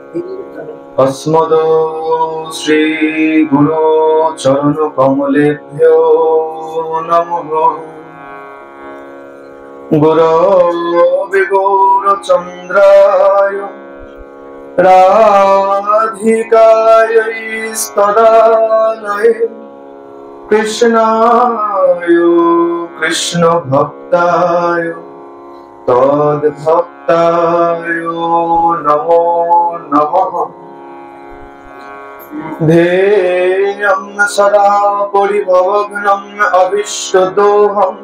अस्मदो श्री गुरु चरण कमलेभ्यो नमः। गुरवे गौरचन्द्राय राधिकायै स्तदालये कृष्णाय कृष्ण भक्ताय तद्भक्ताय नमो नमः। ध्येयं सदा परिभवग्नम् अभीष्टदोहम्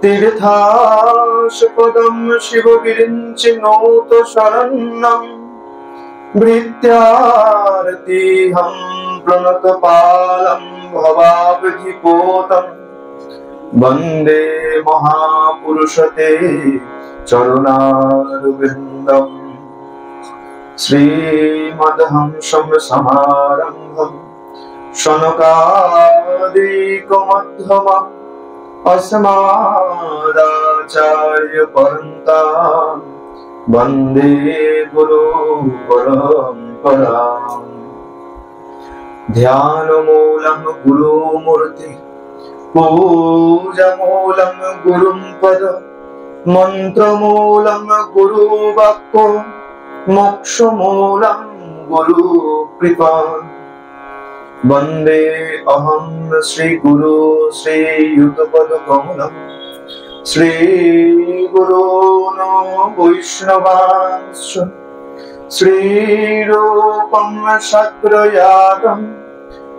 तीर्थास्पदं शिवगिरिञ्चिनोत शरण्यम् भृत्यार्तिहं प्रणतपालं भवाब्धिपोतम् वन्दे महापुरुषते चरुणारविन्दम्। श्रीमद्हंसं समारम्भं शनकादिकमध्यमम् अस्मदाचार्यपर्यन्तां वन्दे गुरुपरम्पराम्। ध्यानमूलं गुरुमूर्ति पूजामूलं गुरुं पद मन्त्रमूलं गुरुवाक्को मोक्षमूलं गुरुकृपा। वन्दे अहं श्रीगुरु श्रीयुतपदकमलं श्रीगुरून् वैष्णवांश्च श्रीरूपं साग्रजातं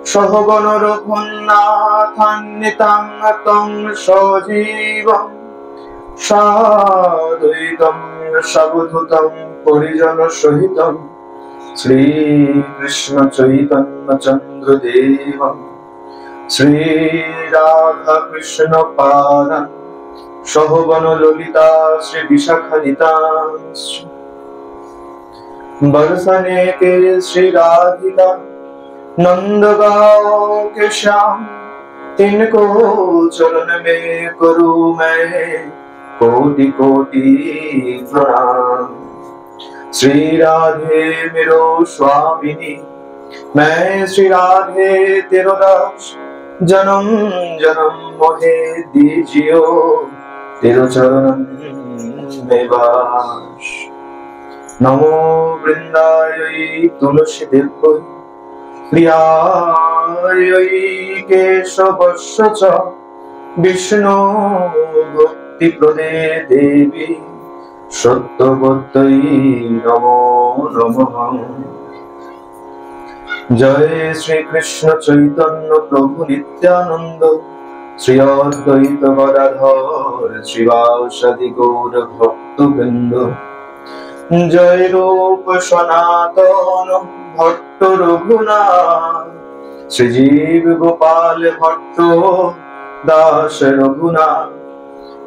सहगण रघुनाथान्वितं तं सजीवं साद्वैतं सावधूतं परिजनसहितं श्रीकृष्ण चैतन्य चन्द्रदेवं श्रीराधाकृष्ण पादान् सहगण ललिता श्री विशाखान्वितांश्च बरसाने के श्री राधिका नंदगांव के श्याम तिनको चरण में करूं मैं कोटि कोटि प्रणाम। श्री राधे मेरो स्वामिनी मैं श्री राधे तेरो दास जन्म जन्म मोहे दीजियो तेरो चरण में वास। नमो वृंदायै तुलसी देव्यै प्रियायै केशवस्य च विष्णु भक्ति प्रदे देवी सत्यवत्यै नमो नमः। जय श्री कृष्ण चैतन्य प्रभु नित्यानंद श्री अद्वैत गदाधर श्रीवासदि गौर भक्तवृंद। जय रूप सनातन भट्ट रघुनाथ श्रीजीव गोपाल भट्ट दास रघुनाथ।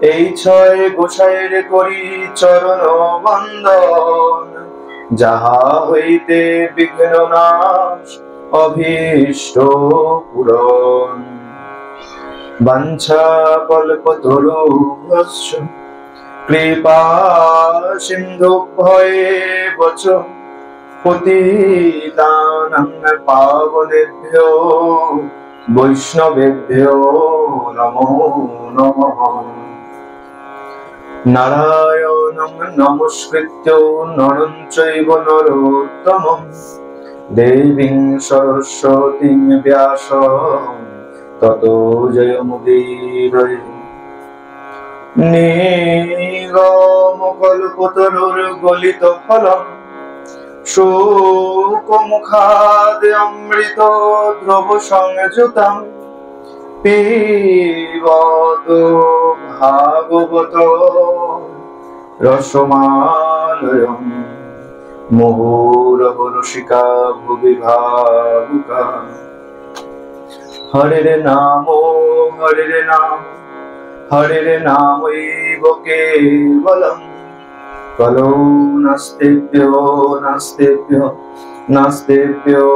এই ছয় গোসাইয়ের করি চরণ বন্দন যাহা হইতে বিঘ্ন নাশ অভীষ্ট পূরণ। বাঞ্ছা কল্পতরুভ্যশ্চ কৃপা সিন্ধুভ্যেব চ পতিতানাং পাবনেভ্যো বৈষ্ণবেভ্যো নমো নমঃ। नारायणं नमस्कृत्य नरं चैव नरोत्तमं देवीं सरस्वतीं व्यासं ततो जयमुदीरये। निगमकल्पतरुर्गलितफलं शोकमुखाद्यमृतद्रवसंयुतं पिबतो भागवत रसमालयं मुहुरहो रसिका भुवि भावुका। हरे नाम एव केवलं कलो नास्तेभ्यो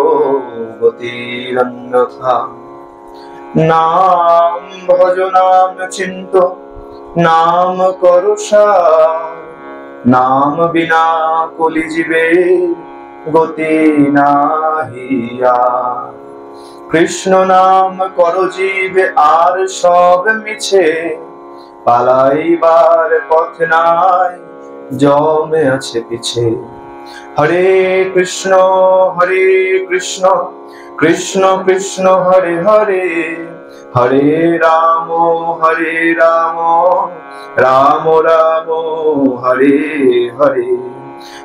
गतिरन्यथा। नाम भज नाम चिंतो नाम करुषा नाम बिना कलि जीवे গতি নাহিয়া। কৃষ্ণ নাম কর জীবে আর সব মিছে, পালাইবার পথ নাই জমে আছে পিছে। হরে কৃষ্ণ কৃষ্ণ কৃষ্ণ হরে হরে, হরে রাম রাম রাম হরে হরে।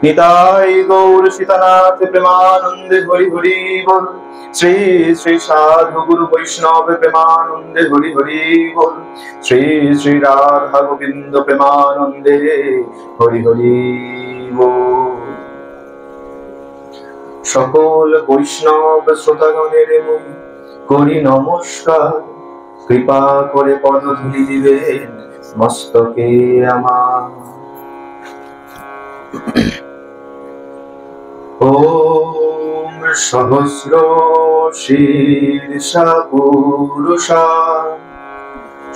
নিতাই গৌর সীতানাথ প্রেমানন্দে হরি হরি বল। শ্রী শ্রী সাধু গুরু বৈষ্ণব প্রেমানন্দে হরি হরি বল। শ্রী শ্রী রাধা গোবিন্দ প্রেমানন্দে হরি হরি বল। সকল বৈষ্ণব শ্রোতাগণের মুনি করি নমস্কার, কৃপা করে পদধূলি দিবেন মস্তকে আমার। ওম সহস্র শীর্ষা পুরুষা,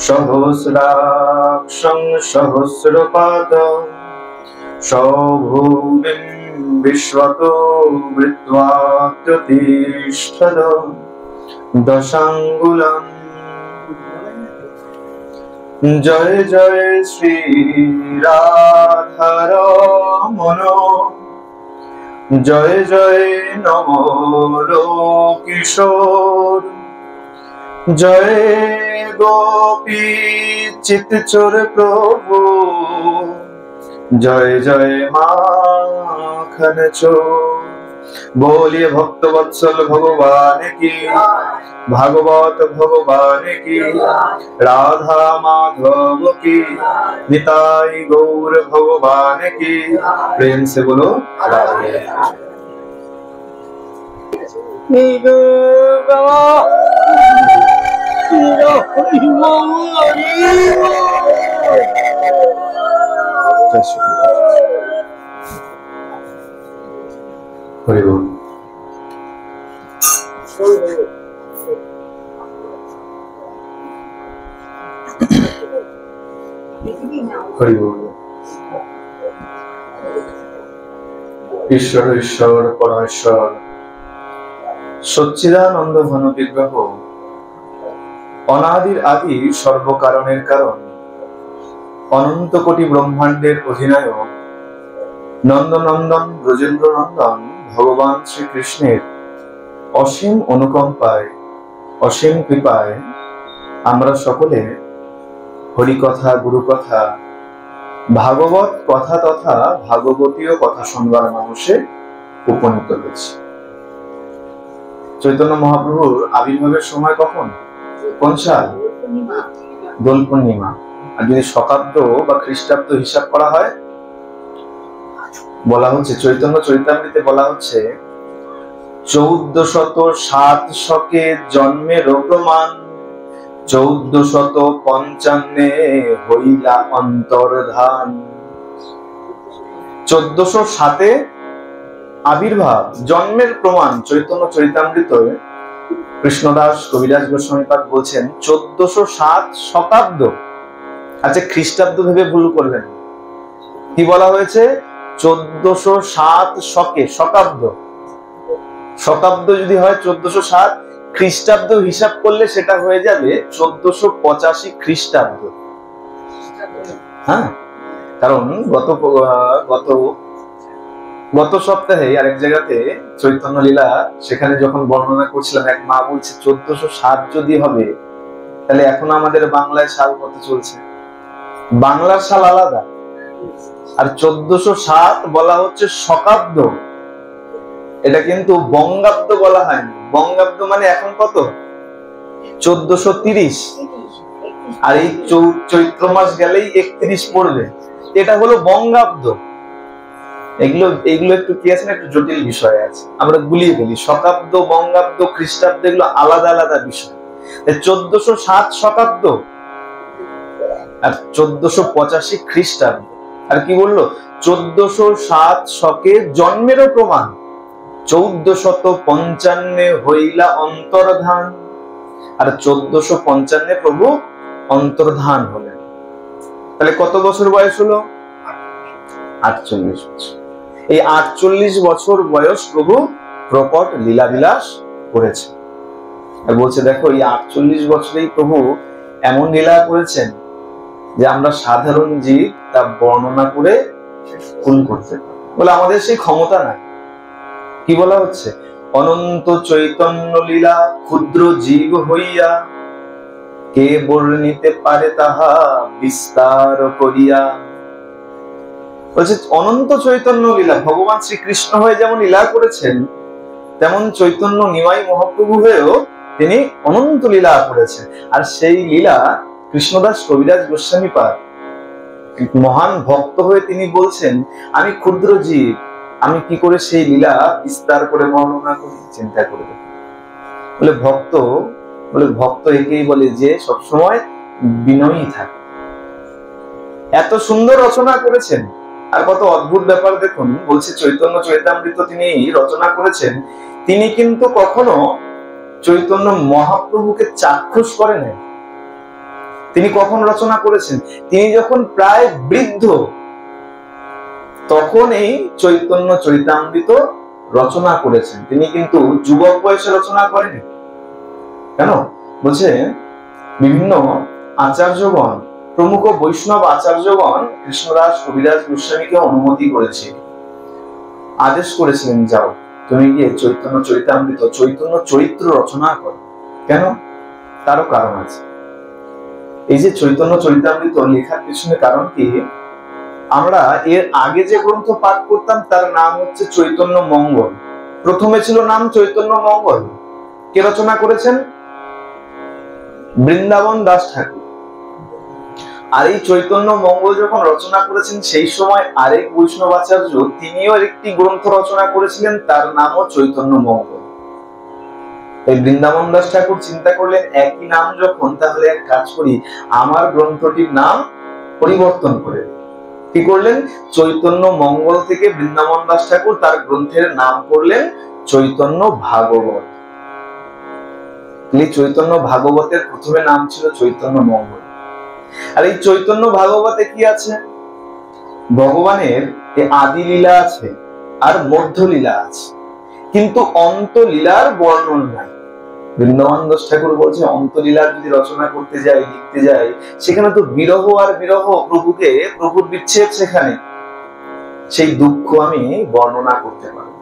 সহস্রাক্ষং সহস্রপাদ, সভূমিং বিশ্বতো বৃত্ত্বা প্রতিষ্ঠত দশাঙ্গুলম। জয় জয় শ্রী রাধারমণ, জয় জয় নবর কিশোর, জয় গোপী চিৎচোর প্রভু, জয় জয় মাখন চোর। बोलिए भक्त वत्सल भगवान की, भागवत भगवान की, राधा माधव की, निताई गौर भगवान की। प्रेम से बोलो राधे। हरि बोल। हरि बोल। ईश्वर ईश्वर परमेश्वर सच्चिदानंद घन विग्रह, अनादिर आदि सर्व कारणेर कारण, अनंत कोटि ब्रह्मांडेर अधिनायक, नंदनंदन ब्रजेंद्र नंदन भगवान श्री कृष्णेर असीम अनुकंपाय असीम कृपाय आमरा सकले हरिकथा गुरुकथा भागवत कथा तथा भागवतीय कथा शुनबार मानुषे उपनीत हয়েছি। चैतन्य महाप्रभुर आविर्भावेर समय कखन, कोन साल? दोल पूर्णिमा। और यदि शताब्द बा ख्रिस्टाब्द हिसाब करा হয়, বলা হচ্ছে চৈতন্য চরিতামৃতে বলা হচ্ছে 1407 শকে জন্মের প্রমাণ, 1455 হইলা অন্তর্ধান। 1407 আবির্ভাব, জন্মের প্রমাণ। চৈতন্য চরিতামৃতে কৃষ্ণদাস কবিরাজ গোস্বামীপাদ বলছেন 1407 শতাব্দ। আচ্ছা খ্রিস্টাব্দ ভেবে ভুল করলেন, কি বলা হয়েছে? 1407 শকে, শতাব্দ। শতাব্দ যদি হয় 1407, খ্রিস্টাব্দ হিসাব করলে সেটা হয়ে যাবে 1485 খ্রিস্টাব্দ। হ্যাঁ, কারণ গত সপ্তাহে আরেক জায়গাতে চৈতন্য লীলা সেখানে যখন বর্ণনা করছিলাম, এক মা বলছে 1407 যদি হবে তাহলে এখন আমাদের বাংলায় সাল কত চলছে? বাংলার সাল আলাদা, আর 1407 বলা হচ্ছে শকাব্দ। এটা কিন্তু বঙ্গাব্দ বলা হয়নি। বঙ্গাব্দ মানে এখন কত? 1430। আর এই চৈত্র মাস গেলেই 31 পড়বে, এটা হলো বঙ্গাব্দ। এগুলো একটু কি আছে না, একটু জটিল বিষয় আছে, আমরা গুলিয়ে ফেলি। শকাব্দ, বঙ্গাব্দ, খ্রিস্টাব্দ এগুলো আলাদা আলাদা বিষয়। 1407 শকাব্দ আর 1485 খ্রিস্টাব্দ। আর কি বললো? 1407 শকে জন্মেরও প্রমাণ, 1455 হইলা অন্তর্ধান। আর 1455 প্রভু অন্তর্ধান হলেন। তাহলে কত বছর বয়স হলো? 48 বছর। এই 48 বছর বয়স প্রভু প্রকট লীলা বিলাস করেছে। আর বলছে দেখো এই 48 বছরেই প্রভু এমন লীলা করেছেন যে আমরা সাধারণ জীব তা বর্ণনা করে ভুল করতে পারি, বলে আমাদের সেই ক্ষমতা নাই। কি বলা হচ্ছে? অনন্ত চৈতন্য লীলা ক্ষুদ্র জীব হইয়া কে বর্ণিতে পারে তাহা বিস্তার করিয়া। বলছে অনন্ত চৈতন্য লীলা, ভগবান শ্রীকৃষ্ণ হয়ে যেমন লীলা করেছেন তেমন চৈতন্য নিমাই মহাপ্রভু হয়েও তিনি অনন্ত লীলা করেছেন। আর সেই লীলা কৃষ্ণদাস কবিরাজ গোস্বামী পাদ মহান ভক্ত হয়ে তিনি বলছেন আমি ক্ষুদ্র জীব, আমি কি করে সেই লীলা বিস্তার করে বর্ণনা করি? চিন্তা করে বলে ভক্ত একেই বলে যে সবসময় বিনয়ী থাকে। এত সুন্দর রচনা করেছেন। আর কত অদ্ভুত ব্যাপার দেখুন, বলছে চৈতন্য চৈতামৃত তিনি রচনা করেছেন, তিনি কিন্তু কখনো চৈতন্য মহাপ্রভুকে চাক্ষুষ করেন নাই। তিনি কখন রচনা করেছেন? তিনি যখন প্রায় বৃদ্ধ তখন এই চৈতন্য চৈতামৃত রচনা করেছেন। তিনি কিন্তু যুবক বয়সে রচনা করেনি। কেন? বলছে বিভিন্ন আচার্যগণ, প্রমুখ বৈষ্ণব আচার্যগণ কৃষ্ণদাস কবিরাজ গোস্বামীকে অনুমতি করেছে, আদেশ করেছিলেন যাও তুমি গিয়ে চৈতন্য চৈতামৃত চৈতন্য চরিত্র রচনা করো। কেন? তারও কারণ আছে। এই যে চৈতন্য চরিতামৃত লেখার পিছনে কারণ কি? আমরা এর আগে যে গ্রন্থ পাঠ করতাম তার নাম হচ্ছে চৈতন্য মঙ্গল। প্রথমে ছিল নাম চৈতন্য মঙ্গল। কে রচনা করেছেন? বৃন্দাবন দাস ঠাকুর। আর এই চৈতন্য মঙ্গল যখন রচনা করেছেন সেই সময় আরেক বৈষ্ণব আচার্য তিনিও একটি গ্রন্থ রচনা করেছিলেন, তার নামও চৈতন্য মঙ্গল। এই বৃন্দাবন দাস ঠাকুর চিন্তা করলেন একই নাম যখন, তাহলে এক কাজ করি, আমার গ্রন্থটির নাম পরিবর্তন করে। কি করলেন? চৈতন্য মঙ্গল থেকে বৃন্দাবন দাস ঠাকুর তার গ্রন্থের নাম করলেন চৈতন্য ভাগবত। চৈতন্য ভাগবতের প্রথমে নাম ছিল চৈতন্য মঙ্গল। আর এই চৈতন্য ভাগবতে কি আছে? ভগবানের আদি লীলা আছে আর মধ্য লীলা আছে, কিন্তু অন্ত লীলার বর্ণন নাই। বৃন্দাবন দাস ঠাকুর বলছে অন্তলীলার যদি রচনা করতে যাই, লিখতে যাই, সেখানে তো বিরহ আর বিরহ, প্রভুর বিচ্ছেদ, সেখানে সেই দুঃখ আমি বর্ণনা করতে পারব।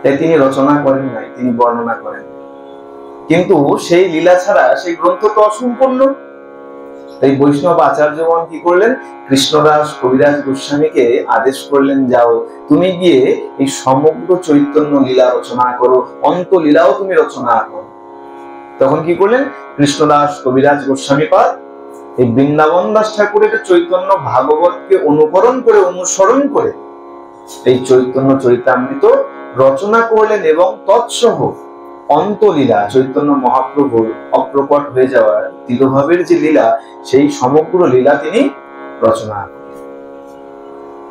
তাই তিনি রচনা করেন নাই, তিনি বর্ণনা করেন। কিন্তু সেই লীলা ছাড়া সেই গ্রন্থ তো অসম্পূর্ণ। তাই বৈষ্ণব আচার্যগণ কি করলেন? কৃষ্ণদাস কবিরাজ গোস্বামীকে আদেশ করলেন যাও তুমি গিয়ে এই সমগ্র চৈতন্য লীলা রচনা করো, অন্ত লীলাও তুমি রচনা করো। তখন কি করলেন? কৃষ্ণদাস কবিরাজ গোস্বামী পাদ এই বৃন্দাবন দাস ঠাকুরের চৈতন্য ভাগবতকে অনুসরণ করে এই চৈতন্য চরিতামৃত রচনা করলেন এবং তৎসহ অন্তলীলা চৈতন্য মহাপ্রভুর অপ্রকট হয়ে যাওয়া তিরোভাবের যে লীলা, সেই সমগ্র লীলা তিনি রচনা করেন।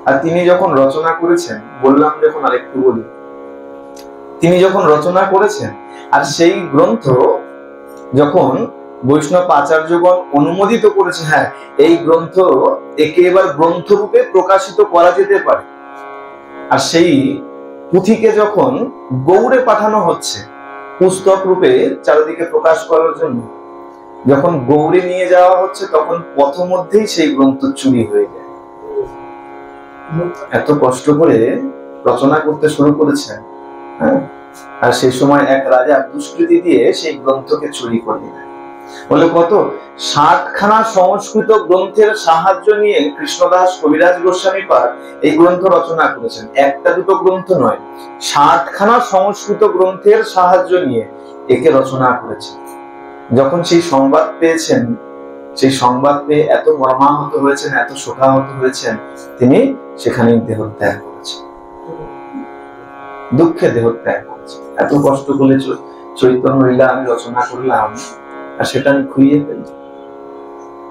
আর তিনি যখন রচনা করেছেন, বললাম যখন আরেকটু বলি, তিনি যখন রচনা করেছেন আর সেই গ্রন্থ যখন বৈষ্ণব আচার্যগণ অনুমোদিত করেছে, হ্যাঁ এই গ্রন্থ একে এবার গ্রন্থ রূপে প্রকাশিত করা যেতে পারে, আর সেই পুঁথিকে যখন গৌড়ে পাঠানো হচ্ছে পুস্তক রূপে চারিদিকে প্রকাশ করার জন্য, যখন গৌড়ে নিয়ে যাওয়া হচ্ছে তখন পথমধ্যেই সেই গ্রন্থ চুরি হয়ে যায়। এত কষ্ট করে রচনা করতে শুরু করেছেন, আর সেই সময় এক রাজা দুষ্কৃতি দিয়ে সেই গ্রন্থকে চুরি করে নেয়। বলে কত 60খানা সংস্কৃত গ্রন্থের সাহায্য নিয়ে কৃষ্ণদাস কবিরাজ গোস্বামী পাদ এই গ্রন্থ রচনা করেছেন। একটা দুটো গ্রন্থ নয়, 60খানা সংস্কৃত গ্রন্থের সাহায্য নিয়ে একে রচনা করেছেন। যখন সেই সংবাদ পেয়েছেন, সেই সংবাদ পেয়ে এত মর্মাহত হয়েছেন, এত শোকাহত হয়েছেন, তিনি সেখানেই দেহত্যাগ করেছেন, দুঃখে দেহত্যাগ করেছেন। এত কষ্ট করে চৈতন্য লীলা আমি রচনা করলাম আর সেটা আমি খুইয়ে ফেললাম।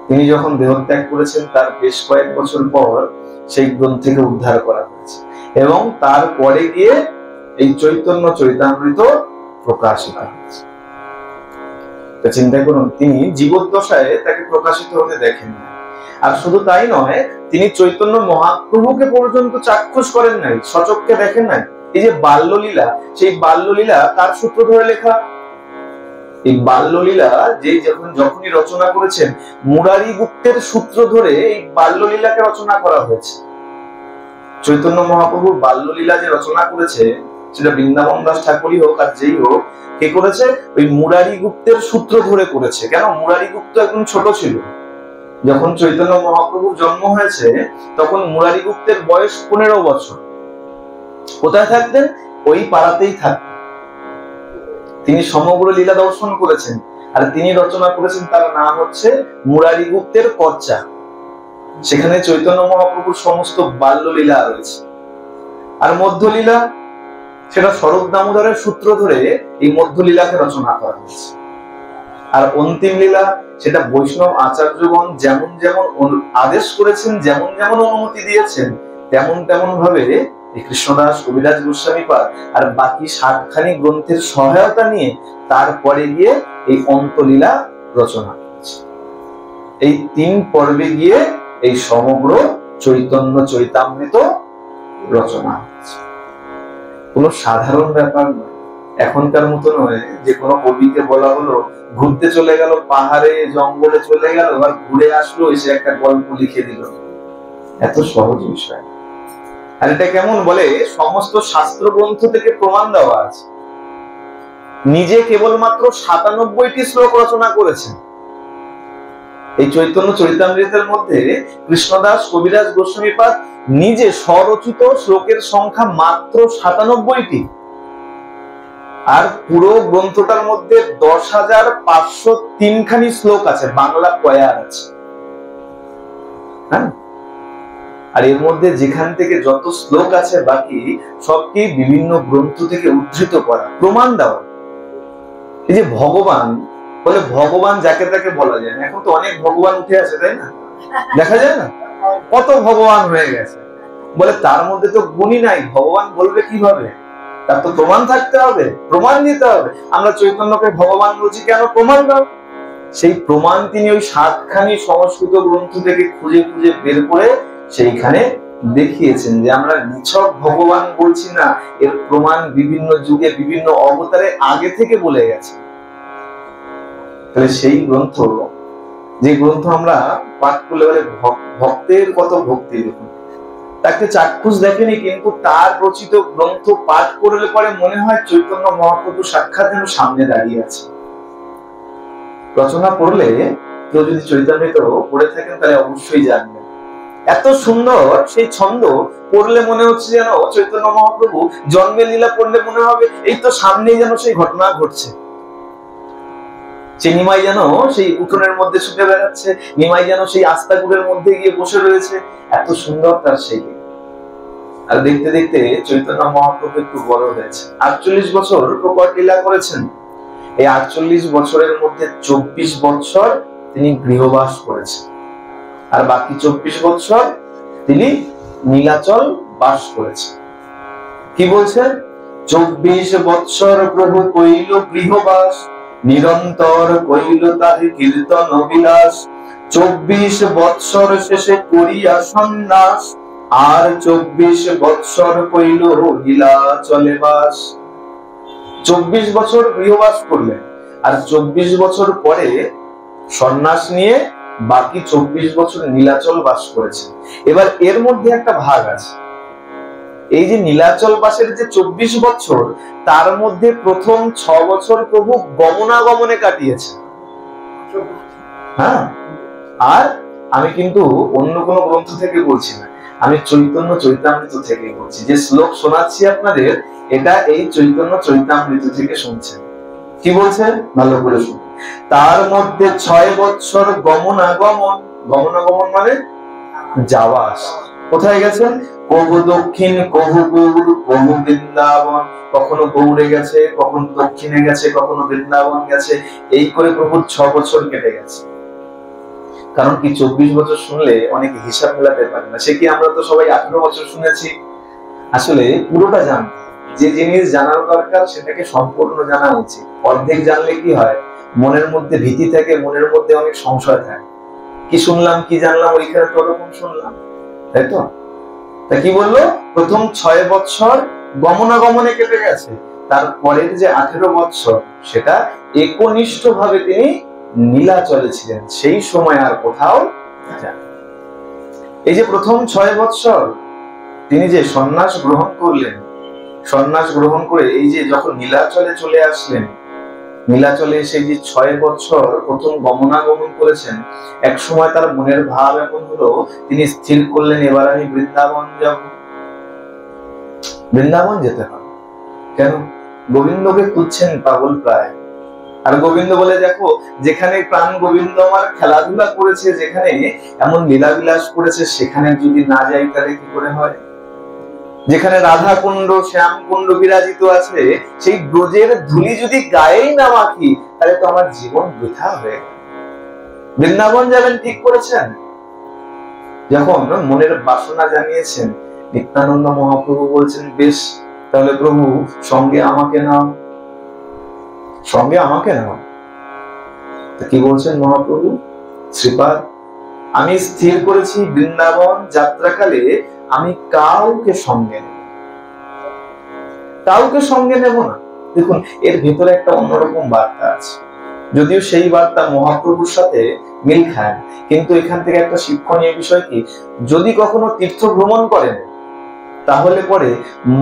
তিনি যখন দেহত্যাগ করেছেন তার বেশ কয়েক বছর পর সেই গ্রন্থকে উদ্ধার করা হয়েছে এবং তারপরে গিয়ে এই চৈতন্য চরিতামৃত প্রকাশিত হয়েছে। চিন্তা করুন, তিনি জীবদ্দশায় তাকে প্রকাশিত হতে দেখেন না, আর শুধু তাই নয়, তিনি চৈতন্য মহাপ্রভুকে পর্যন্ত চাক্ষুষ করেন নাই, সচক্ষে দেখেন নাই। এই যে বাল্যলীলা, সেই বাল্যলীলা তার সূত্র ধরে লেখা। এই বাল্যলীলা যে যখনই রচনা করেছেন, মুরারি গুপ্তের সূত্র ধরে এই বাল্যলীলাকে রচনা করা হয়েছে। চৈতন্য মহাপ্রভুর বাল্যলীলা যে রচনা করেছে, সেটা বৃন্দাবন দাস ঠাকুরই হোক আর যেই হোক, কে করেছে? ওই মুরারি গুপ্তের সূত্র ধরে করেছে। কেন? মুরারি গুপ্ত একদম ছোট ছিল যখন চৈতন্য মহাপ্রভুর জন্ম হয়েছে, তখন মুরারি গুপ্তের বয়স 15 বছর। কোথায় থাকতেন? ওই পাড়াতেই থাকতেন। তিনি সমগ্র লীলা দর্শন করেছেন, আর তিনি রচনা করেছেন, তার নাম হচ্ছে মুরারি গুপ্তের কর্চা। সেখানে চৈতন্য মহাপ্রভুর সমস্ত বাল্য লীলা রয়েছে। আর মধ্যলীলা, সেটা শরৎ দামোদরের সূত্র ধরে এই মধ্যলীলাকে রচনা করা হয়েছে। আর অন্তিম লীলা, সেটা বৈষ্ণব আচার্যগণ যেমন যেমন আদেশ করেছেন, যেমন যেমন অনুমতি দিয়েছেন, তেমন তেমন ভাবে কৃষ্ণদাস কবিরাজ গোস্বামীপাদ আর বাকি 60খানি গ্রন্থের সহায়তা নিয়ে তারপরে গিয়ে এই অন্তলীলা রচনা করেছে। এই 3 পর্বে গিয়ে এই সমগ্র চৈতন্য চৈতামৃত রচনা হয়েছে। কোনো সাধারণ ব্যাপার নয়। এখনকার মতো নয় যে কোনো কবিকে বলা হলো ঘুরতে চলে গেল, পাহাড়ে জঙ্গলে চলে গেল, আর ঘুরে আসলো, এসে একটা গল্প লিখে দিল। এত সহজ বিষয়। আর এটা কেমন বলে, সমস্ত শাস্ত্র গ্রন্থ থেকে প্রমাণ দেওয়া আছে। নিজে কেবলমাত্র 97টি শ্লোক রচনা করেছেন। এই চৈতন্য চরিতামৃতের মধ্যে কৃষ্ণদাস কবিরাজ গোস্বামীপাদ নিজে স্বরচিত শ্লোকের সংখ্যা মাত্র 97টি। আর পুরো গ্রন্থটার মধ্যে 10,503 খানি শ্লোক আছে, বাংলা পয়ার আছে। হ্যাঁ, আর এর মধ্যে যেখান থেকে যত শ্লোক আছে বাকি সবকি বিভিন্ন গ্রন্থ থেকে উদ্ধৃত করা, প্রমাণ দেওয়া। এই যে ভগবান বলে, ভগবান যাকে তাকে বলা যায় না। এখন তো অনেক ভগবান উঠে আছে, তাই না? দেখা যায় না, কত ভগবান হয়ে গেছে। বলে তার মধ্যে তো গুণই নাই, ভগবান বলবে কিভাবে? তার তো প্রমাণ থাকতে হবে, প্রমাণ দিতে হবে। আমরা চৈতন্যকে ভগবান বলছি, কেন? প্রমাণ দাও। সেই প্রমাণ তিনি ওই 60খানি সংস্কৃত গ্রন্থ থেকে খুঁজে খুঁজে বের করে সেইখানে দেখিয়েছেন যে আমরা নিছক ভগবান বলছি না, এর প্রমাণ বিভিন্ন যুগে বিভিন্ন অবতারে আগে থেকে বলে গেছে। তাহলে সেই গ্রন্থ, যে গ্রন্থ আমরা পাঠ করলে বলে ভক্তের কত ভক্তি, দেখুন তাকে চাক্ষুষ দেখেনি, কিন্তু তার রচিত গ্রন্থ পাঠ করলে পরে মনে হয় চৈতন্য মহাপ্রভু সাক্ষাৎ যেন সামনে দাঁড়িয়ে আছে। রচনা পড়লে কেউ যদি চৈতন্যিত পড়ে থাকেন তাহলে অবশ্যই জানবেন। এত সুন্দর সেই ছন্দ, পড়লে মনে হচ্ছে যেন চৈতন্য মহাপ্রভু জন্মের লীলা পড়লে মনে হবে এই তো সামনেই যেন সেই ঘটনা ঘটছে। সেই নিমাই যেন সেই উঠোনের মধ্যে ছুটে বেড়াচ্ছে, নিমাই যেন সেই আস্তাকুড়ের মধ্যে গিয়ে বসে রয়েছে। এত সুন্দর তার সেই। আর দেখতে দেখতে চৈতন্য মহাপ্রভু একটু বড় হয়েছে। 48 বছর প্রকট লীলা করেছেন। এই 48 বছরের মধ্যে 24 বছর তিনি গৃহবাস করেছেন, আর বাকি 24 বছর তিনি নীলাচল বাস করেছেন। কি বলছেন? 24 বছর প্রভু কইল গৃহবাস, নিরন্তর কইল তাহি কীর্তন বিলাস। 24 বছর শেষে করিয়া সন্ন্যাস, আর 24 বছর কইল নীলাচলে বাস। 24 বছর গৃহবাস করলেন, আর 24 বছর পরে সন্ন্যাস নিয়ে বাকি 24 বছর নীলাচল বাস করেছে। এবার এর মধ্যে একটা ভাগ আছে। এই যে নীলাচল বাসের যে 24 বছর, তার মধ্যে প্রথম 6 বছর প্রভু গমনাগমনে কাটিয়েছে। হ্যাঁ, আর আমি কিন্তু অন্য কোন গ্রন্থ থেকে বলছি না, আমি চৈতন্য চৈতামৃত থেকে বলছি। যে শ্লোক শোনাচ্ছি আপনাদের, এটা এই চৈতন্য চৈতামৃত থেকে শুনছেন। কি বলছেন? ভালো করে শুনুন। তার মধ্যে 6 বছর গমনাগমন। গমনাগমন মানে যাওয়া আসা। কোথায় গেছেন? কবু দক্ষিণ, কবু গৌর, কবু বৃন্দাবন। কখনো গৌড়ে গেছে, কখনো দক্ষিণে গেছে, কখনো বৃন্দাবন গেছে। এই করে প্রভুর 6 বছর কেটে গেছে। কারণ কি, 24 বছর শুনলে অনেকে হিসাব মেলাতে পারে না। সে কি, আমরা তো সবাই 18 বছর শুনেছি। আসলে পুরোটা জানতে, যে জিনিস জানার দরকার সেটাকে সম্পূর্ণ জানা উচিত। অর্ধেক জানলে কি হয়, মনের মধ্যে ভীতি থাকে, মনের মধ্যে অনেক সংশয় থাকে। কি শুনলাম কি জানলাম ওইখানে তো ওরকম শুনলাম, তাই তো? তা কি বললো, প্রথম 6 বছর গমনাগমনে কেটে গেছে, তারপরের যে 18 বছর সেটা একনিষ্ঠ ভাবে তিনি নীলাচলে ছিলেন, সেই সময় আর কোথাও যান। এই যে প্রথম 6 বছর তিনি যে সন্ন্যাস গ্রহণ করলেন, সন্ন্যাস গ্রহণ করে এই যে যখন নীলাচলে চলে আসলেন, নীলাচলে এসে যে 6 বছর প্রথম গমনাগমন করেছেন, এক সময় তার মনের ভাব এমন হলো, তিনি স্থির করলেন এবার আমি বৃন্দাবন যাব, বৃন্দাবন যেতে হবে। কেন? গোবিন্দকে খুঁজছেন পাগল প্রায়। আর গোবিন্দ বলে, দেখো যেখানে প্রাণ গোবিন্দ আমার খেলাধুলা করেছে, যেখানে এমন লীলাবিলাস করেছে, সেখানে যদি না যাই তাহলে কি করে হয়? যেখানে রাধা কুণ্ড শ্যাম কুণ্ড বিরাজিত আছে, সেই ব্রজের ধুলি যদি গায়েই না মাখি তাহলে তো আমার জীবন বৃথা হয়ে গেল। বৃন্দাবন যাবেন ঠিক করেছেন। যখন মনের বাসনা জানিয়েছেন, নিত্যানন্দ মহাপ্রভু বলছেন, বেশ তাহলে প্রভু সঙ্গে আমাকে নাও, সঙ্গে আমাকে নাও। কি বলছেন মহাপ্রভু? শ্রীপাদ, আমি স্থির করেছি বৃন্দাবন যাত্রাকালে আমি কাউকে সঙ্গে নেব, কাউকে সঙ্গে নেব না। দেখুন এর ভেতরে একটা অন্যরকম বার্তা আছে, যদিও সেই বার্তা মহাপ্রভুর সাথে মিল খায়, কিন্তু এখান থেকে একটা শিক্ষণীয় বিষয় কি, যদি কখনো তীর্থ ভ্রমণ করেন তাহলে পরে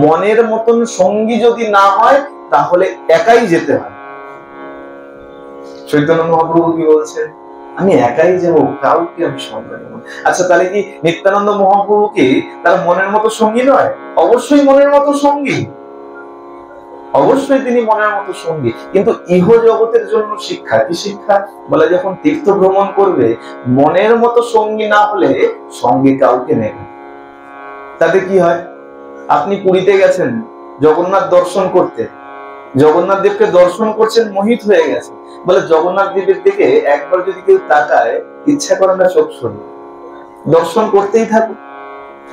মনের মতন সঙ্গী যদি না হয় তাহলে একাই যেতে হয়। চৈতন্য মহাপ্রভু কি বলছেন? আমি একাই যাব, কাউকে আমি সঙ্গে নেব। আচ্ছা তাহলে কি নিত্যানন্দ মহাপ্রভু কি তার মনের মতো সঙ্গী নয়? অবশ্যই মনের মতো সঙ্গী, অবশ্যই তিনি মনের মতো সঙ্গী, কিন্তু ইহ জগতের জন্য শিক্ষা কি শিক্ষা বলে, যখন তীর্থ ভ্রমণ করবে মনের মতো সঙ্গী না হলে সঙ্গে কাউকে নেবে। তাতে কি হয়? আপনি পুরীতে গেছেন জগন্নাথ দর্শন করতে, জগন্নাথ দেবকে দর্শন করছেন, মোহিত হয়ে গেছে, বলে জগন্নাথ দেবের দিকে একবার যদি কেউ তাকায় ইচ্ছা করে না চোখ সরিয়ে দর্শন করতেই থাকুক।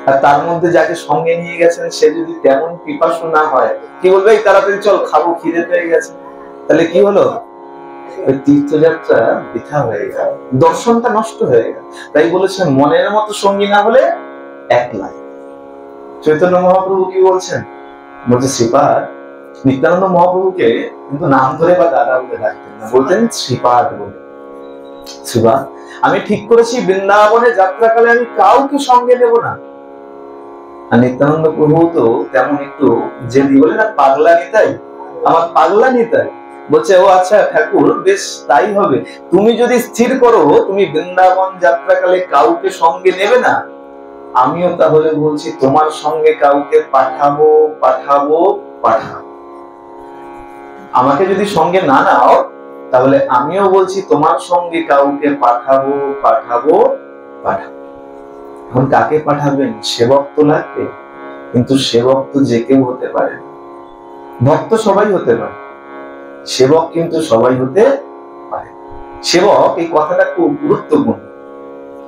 আর তার মধ্যে যাকে সঙ্গে নিয়ে গেছেন সে যদি তেমন পিপাসু না হয়, কি বলবে, এই তাড়াতাড়ি চল খাবো, খিদে পেয়ে গেছে। তাহলে কি হলো? ওই তীর্থযাত্রা বৃথা হয়ে গেল, দর্শনটা নষ্ট হয়ে গেল। তাই বলেছেন মনের মতো সঙ্গী না হলে একলা। চৈতন্য মহাপ্রভু কি বলছেন? বলছে শ্রীপাদ, নিত্যানন্দ মহাপ্রভুকে কিন্তু নাম ধরে বা দাদা বলে ডাকতেন না, বলতেন শ্রীপাদ বলে। শ্রীপাদ, আমি ঠিক করেছি বৃন্দাবনে যাত্রাকালে আমি কাউকে সঙ্গে নেব না। আর নিত্যানন্দ প্রভু তো তেমন একটু জেদি, বলে না পাগলা নিতাই, আমার পাগলা নিতাই। বলছে ও আচ্ছা ঠাকুর, বেশ তাই হবে, তুমি যদি স্থির করো তুমি বৃন্দাবন যাত্রাকালে কাউকে সঙ্গে নেবে না, আমিও তাহলে বলছি তোমার সঙ্গে কাউকে পাঠাবো পাঠাবো পাঠাবো। আমাকে যদি সঙ্গে না নাও তাহলে আমিও বলছি তোমার সঙ্গে কাউকে পাঠাবো পাঠাবো পাঠাবো। এখন কাকে পাঠাবেন? সেবক তো লাগবে, কিন্তু সেবক তো যে কেউ হতে পারে, ভক্ত সবাই হতে পারে, সেবক কিন্তু সবাই হতে পারে। সেবক এই কথাটা খুব গুরুত্বপূর্ণ।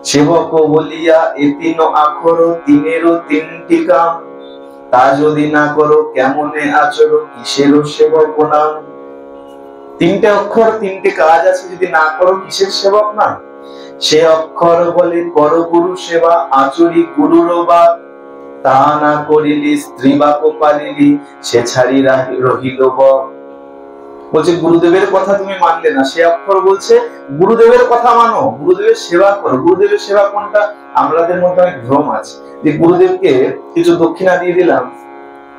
সেবক বলিয়া এ তিন আখর, তিনেরও তিনটি কাম, তা যদি না করো কেমনে আচরো, কিসেরও সেবক নাম। তিনটে অক্ষর তিনটে কাজ আছে, যদি না করো কিসের সেবক না? সে অক্ষর বলে কর গুরু সেবা, আচরি গুরুর বাপ, তা না করিলি স্ত্রী বাপ পালিলি, সে ছাড়ি রহিল বক। বলছে গুরুদেবের কথা তুমি মানলে না, সে অক্ষর বলছে গুরুদেবের কথা মানো, গুরুদেবের সেবা করো। গুরুদেবের সেবা কোনটা? আমাদের মধ্যে অনেক ভ্রম আছে যে গুরুদেবকে কিছু দক্ষিণা দিয়ে দিলাম,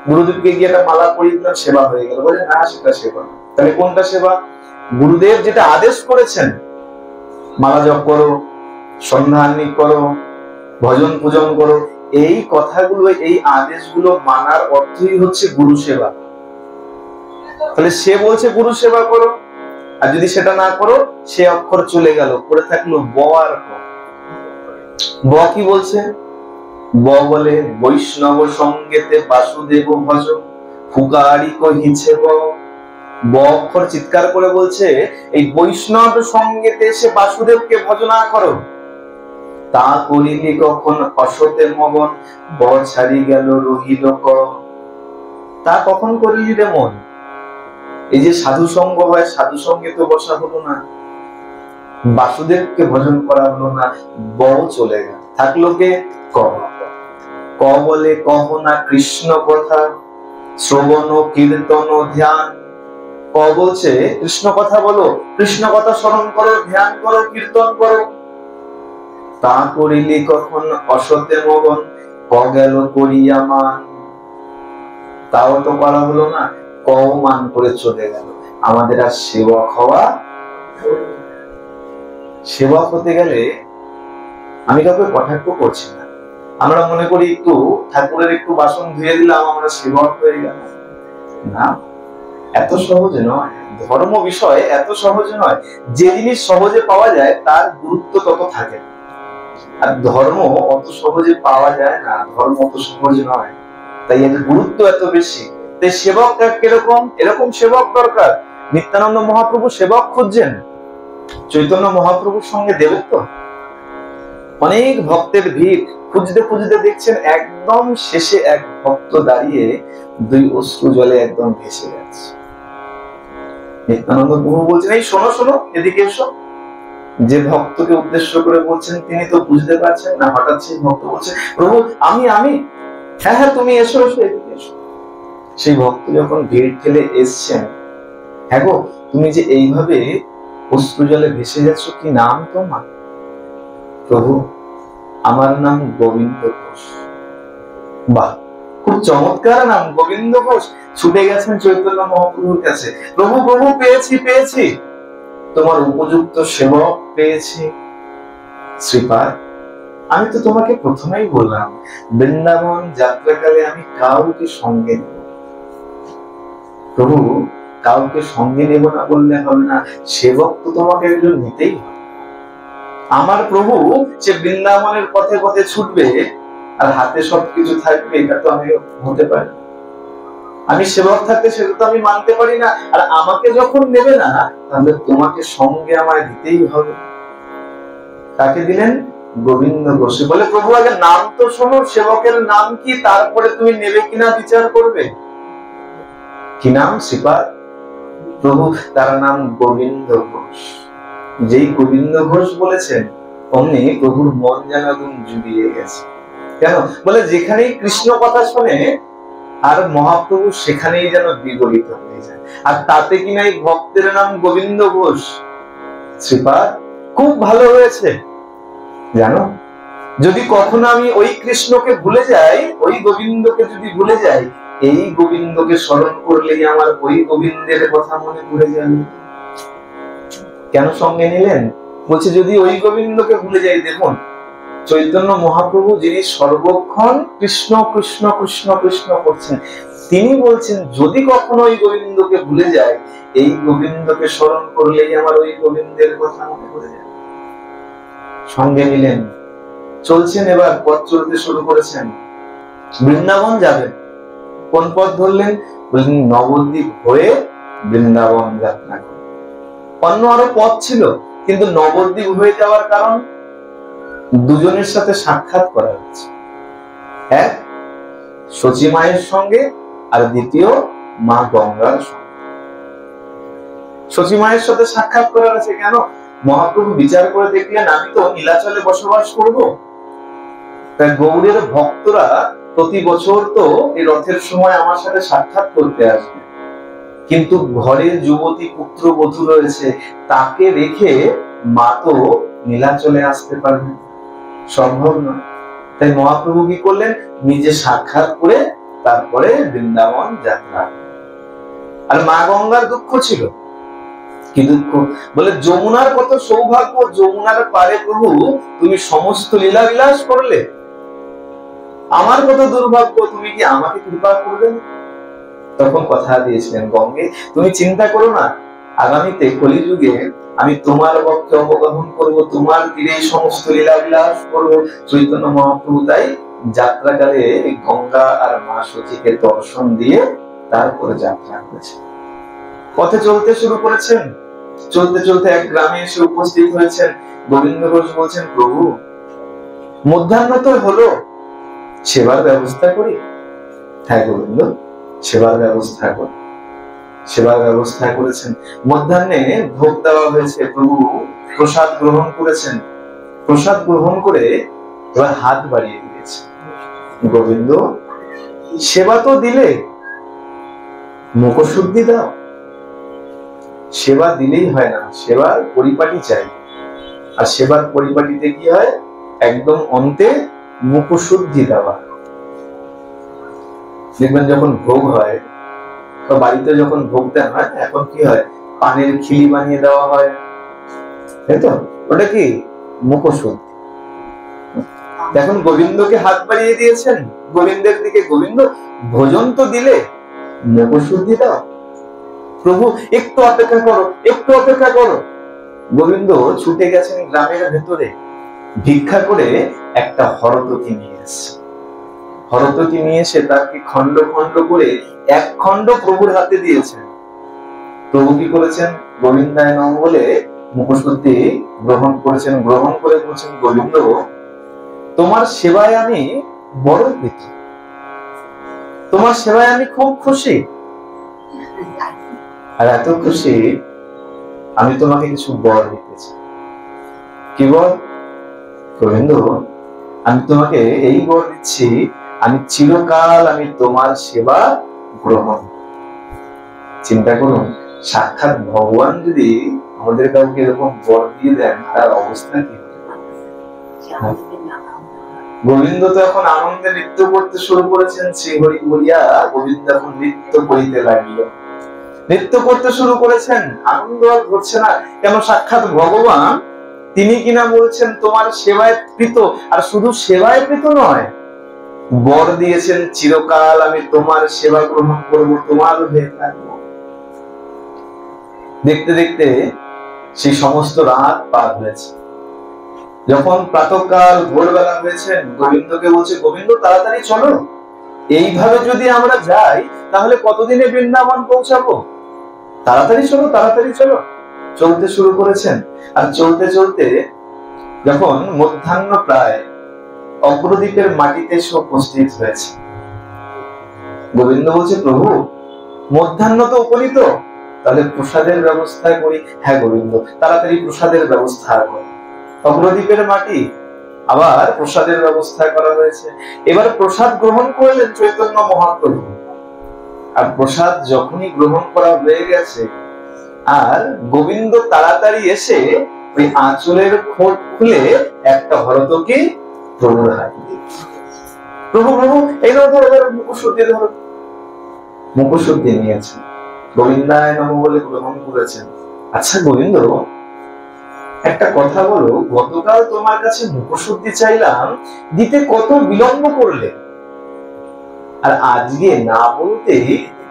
গুরুদেবকে গিয়ে একটা মালা পরিয়ে দিলাম, সেবা হয়ে গেল। বলে না, সেটা সেবা না। তাহলে কোনটা সেবা? গুরুদেব যেটা আদেশ করেছেন, মালা জপ করো, সন্ধ্যা আহ্নিক করো, ভজন পূজন করো, এই কথাগুলো এই আদেশগুলো মানার অর্থই হচ্ছে গুরু সেবা। তাহলে সে বলছে গুরু সেবা করো, আর যদি সেটা না করো সে অক্ষর চলে গেল, পড়ে থাকলো ব আর ক। ব কি বলছে? ব বলে বৈষ্ণব সঙ্গেতে বাসুদেব ভজ, ফুকারি কহিছে ব। ব অক্ষর চিৎকার করে বলছে এই বৈষ্ণব সঙ্গেতে এসে বাসুদেবকে ভজনা করো, তা করিলি কখন অসতে মগন, ব ছাড়ি গেল রহিল ক। তা কখন করিলি রে মন? এই যে সাধু সঙ্গ হয়, সাধু সঙ্গে তো বসা হলো না, বাসুদেবকে ভজন করা হলো না, ব চলে গেল, থাকলো কে? ক। ক বলে কহ না কৃষ্ণ কথা, শ্রবণ কীর্তন ধ্যান। ক বলছে কৃষ্ণ কথা বলো, কৃষ্ণ কথা স্মরণ করো, ধ্যান করো, কীর্তন করো। তা করিলে কখন অসতে মগন, ক গেল করিয়া মান। তাও তো করা হলো না, ক মান করে চলে গেল। আমাদের আর সেবক হওয়া, সেবক হতে গেলে, আমি কাউকে কটাক্ষ করছি না, আমরা মনে করি একটু ঠাকুরের একটু বাসন ধুয়ে দিলাম আমরা সেবক হয়ে গেল, না, এত সহজ নয়। ধর্ম বিষয় এত সহজ নয়। যে জিনিস সহজে পাওয়া যায় তার গুরুত্ব তত থাকে, আর ধর্ম অত সহজে পাওয়া যায় না, ধর্ম অত সহজ নয়, তাই এর গুরুত্ব এত বেশি। তাই সেবক কিরকম? এরকম সেবক দরকার। নিত্যানন্দ মহাপ্রভু সেবক খুঁজছেন, চৈতন্য মহাপ্রভুর সঙ্গে দেবত্ব, অনেক ভক্তের ভিড়, খুঁজতে খুঁজতে দেখছেন একদম শেষে এক ভক্ত দাঁড়িয়ে দুই অশ্রু জলে একদম ভেসে যাচ্ছে। নিত্যানন্দ প্রভু বলছেন, এই শোনো শোনো, এদিকে এসো। যে ভক্তকে উদ্দেশ্য করে বলছেন তিনি তো বুঝতে পারছেন না, হঠাৎ সেই ভক্ত বলছে, প্রভু আমি আমি। হ্যাঁ হ্যাঁ তুমি এসো এসো, এদিকে এসো। সেই ভক্ত যখন ভিড় ঠেলে এসছেন, হ্যাঁ গো তুমি যে এইভাবে অশ্রু জলে ভেসে যাচ্ছ, কি নাম তোমার? প্রভু আমার নাম গোবিন্দ ঘোষ। বাহ, খুব চমৎকার নাম, গোবিন্দ ঘোষ। ছুটে গেছেন চৈতন্য মহাপ্রভুর কাছে, প্রভু প্রভু পেয়েছি পেয়েছি, তোমার উপযুক্ত সেবক পেয়েছি। শ্রীপাদ, আমি তো তোমাকে প্রথমেই বললাম বৃন্দাবন যাত্রাকালে আমি কাউকে সঙ্গে নেব। প্রভু কাউকে সঙ্গে নেব না বললে হবে না, সেবক তো তোমাকে একজন নিতেই হবে। আমার প্রভু সে বৃন্দাবনের পথে পথে ছুটবে আর হাতে সবকিছু থাকবে, এটা তো আমি হতে পারি। আমি সেবক থাকতে সেটা তো আমি মানতে পারি না। আর আমাকে যখন নেবে না, তাহলে তোমাকে সঙ্গে আমায় দিতেই হবে। তাকে দিলেন গোবিন্দ ঘোষ। বলে প্রভু আগে নাম তো শোনো, সেবকের নাম কি, তারপরে তুমি নেবে কিনা বিচার করবে। কি নাম? শ্রীপাদ। প্রভু তার নাম গোবিন্দ ঘোষ। যেই গোবিন্দ ঘোষ বলেছেন অমনি প্রভুর মন যেন একদম জুড়িয়ে গেছে। কেন? বলে যেখানেই কৃষ্ণ কথা শোনে আর মহাপ্রভু সেখানেই যেন বিগলিত হয়ে যায়। আর তাতে কিনা এই ভক্তের নাম গোবিন্দ ঘোষ। শ্রীপাদ খুব ভালো হয়েছে জানো, যদি কখনো আমি ওই কৃষ্ণকে ভুলে যাই, ওই গোবিন্দকে যদি ভুলে যাই, এই গোবিন্দকে স্মরণ করলেই আমার ওই গোবিন্দের কথা মনে পড়ে যাবে। কেন সঙ্গে নিলেন? বলছে যদি ওই গোবিন্দকে ভুলে যাই। দেখুন চৈতন্য মহাপ্রভু যিনি সর্বক্ষণ কৃষ্ণ কৃষ্ণ কৃষ্ণ কৃষ্ণ করছেন, তিনি বলছেন যদি কখনো ওই গোবিন্দকে ভুলে যায়, এই গোবিন্দকে স্মরণ করলেই আমার ওই গোবিন্দের কথা মনে পড়ে যায়। সঙ্গে নিলেন, চলছেন, এবার পথ চলতে শুরু করেছেন, বৃন্দাবন যাবেন। কোন পথ ধরলেন? বললেন নবদ্বীপ হয়ে বৃন্দাবন যাত্রা করুন। অন্য আরো পথ ছিল, কিন্তু নবদ্বীপ হয়ে যাওয়ার কারণ দুজনের সাথে সাক্ষাৎ করা হচ্ছে। এক সচী মায়ের সঙ্গে, আর দ্বিতীয় মা গঙ্গার সঙ্গে। সচী মায়ের সাথে সাক্ষাৎ করার আছে। কেন? মহাপ্রভু বিচার করে দেখলেন আমি তো নীলাচলে বসবাস করব, তাই গৌড়ের ভক্তরা প্রতি বছর তো এই রথের সময় আমার সাথে সাক্ষাৎ করতে আসবে, কিন্তু ঘরের যুবতী পুত্র বধূ রয়েছে, তাকে রেখে মা তো নীলাচলে আসতে পারবে, সম্ভব নয়। তাই মহাপ্রভু কি করলেন? নিজে সাক্ষাৎ করে তারপরে বৃন্দাবন যাত্রা। আর মা গঙ্গার দুঃখ ছিল। কি দুঃখ? বলে যমুনার কত সৌভাগ্য, যমুনার পারে প্রভু তুমি সমস্ত লীলা বিলাস করলে, আমার কত দুর্ভাগ্য, তুমি কি আমাকে কৃপা করবে? তখন কথা দিয়েছিলেন গঙ্গে তুমি চিন্তা করো না, আগামীতে কলিযুগে আমি তোমার পক্ষে অবগাহন করব, তোমার তীরে সমস্ত লীলা বিলাস করবো। চৈতন্য মহাপ্রভু তাই যাত্রাকালে গঙ্গা আর মা সচীকে দর্শন দিয়ে তারপরে যাত্রা করেছে। পথে চলতে শুরু করেছেন, চলতে চলতে এক গ্রামে এসে উপস্থিত হয়েছেন। গোবিন্দ ঘোষ বলছেন প্রভু মধ্যাহ্ন তো হলো, সেবার ব্যবস্থা করি। হ্যাঁ গোবিন্দ, সেবার ব্যবস্থা করি। সেবার ব্যবস্থা করেছেন। মধ্যাহ্নে ভোগ দেওয়া হয়েছে, প্রভু প্রসাদ গ্রহণ করেছেন। প্রসাদ গ্রহণ করে এবার হাত বাড়িয়ে দিয়েছে, গোবিন্দ সেবা তো দিলে, মুখশুদ্ধি দাও। সেবা দিলেই হয় না, সেবার পরিপাটি চাই। আর সেবার পরিপাটিতে কি হয়? একদম অন্তে মুখশুদ্ধি দেওয়া। দেখবেন যখন ভোগ হয় বা বাড়িতে যখন ভোগ দেওয়া হয়, এখন কি হয়? পানের খিলি বানিয়ে দেওয়া হয়, তাই তো? ওটা কি? মুখশুদ্ধি। এখন গোবিন্দকে হাত বাড়িয়ে দিয়েছেন, গোবিন্দের দিকে, গোবিন্দ ভোজন তো দিলে, মুখশুদ্ধি দাও। প্রভু একটু অপেক্ষা করো, একটু অপেক্ষা করো। গোবিন্দ ছুটে গেছেন গ্রামের ভেতরে, ভিক্ষা করে একটা হরতকি নিয়ে এসেছে। হরতকি নিয়ে এসে তাকে খন্ড খন্ড করে এক খন্ড প্রভুর হাতে দিয়েছেন। প্রভু কি করেছেন? গোবিন্দায় নমঃ বলে মুখশুদ্ধি গ্রহণ করেছেন। গ্রহণ করে বলছেন, গোবিন্দ তোমার সেবায় আমি বড় প্রীত, তোমার সেবায় আমি খুব খুশি। আর এত খুশি, আমি তোমাকে কিছু বর দিতে চাই। কি বর? গোবিন্দ আমি তোমাকে এই বর দিচ্ছি, আমি চিরকাল আমি তোমার সেবা গ্রহণ। চিন্তা করুন, সাক্ষাৎ ভগবান যদি আমাদের কাউকে এরকম বর দিয়ে দেন, তার অবস্থা কি? গোবিন্দ তো এখন আনন্দে নৃত্য করতে শুরু করেছেন। শ্রী হরি বলিয়া গোবিন্দ এখন নৃত্য করিতে লাগিল, নৃত্য করতে শুরু করেছেন। আনন্দ আর ঘটছে না, কেন? সাক্ষাৎ ভগবান তিনি কিনা বলছেন তোমার সেবায় প্রীত। আর শুধু সেবায় প্রীত নয়, বর দিয়েছেন চিরকাল আমি তোমার সেবা গ্রহণ করবো, তোমার হয়ে থাকবো। দেখতে দেখতে সেই সমস্ত রাত পার হয়েছে। যখন প্রাতঃকাল ভোরবেলা হয়েছে, গোবিন্দকে বলছে, গোবিন্দ তাড়াতাড়ি চলো, এইভাবে যদি আমরা যাই তাহলে কতদিনে বৃন্দাবন পৌঁছাবো? তাড়াতাড়ি চলো, তাড়াতাড়ি চলো। চলতে শুরু করেছেন। আর চলতে চলতে যখন মধ্যাহ্ন প্রায়, অগ্রদ্বীপের মাটিতে এসে উপস্থিত হয়েছে। গোবিন্দ বলছে, প্রভু মধ্যাহ্ন তো উপনীত, তাহলে প্রসাদের ব্যবস্থা করি। হ্যাঁ গোবিন্দ, তাড়াতাড়ি প্রসাদের ব্যবস্থা করি। অগ্রদ্বীপের মাটি, আবার প্রসাদের ব্যবস্থা করা হয়েছে। এবার প্রসাদ গ্রহণ করলেন চৈতন্য মহাপ্রভু। আর প্রসাদ যখনই গ্রহণ করা হয়ে গেছে, আর গোবিন্দ তাড়াতাড়ি এসে ওই আঁচলের খোঁট খুলে একটা হরতকি প্রভুর হাতে দিয়েছে। প্রভু প্রভু এই ধরো, মুখশুদ্ধি ধরো। মুখশুদ্ধি নিয়েছেন, গোবিন্দায় নমঃ বলে গ্রহণ করেছেন। আচ্ছা গোবিন্দ, একটা কথা বলো, গতকাল তোমার কাছে মুখশুদ্ধি চাইলাম, দিতে কত বিলম্ব করলে, আর আজকে না বলতেই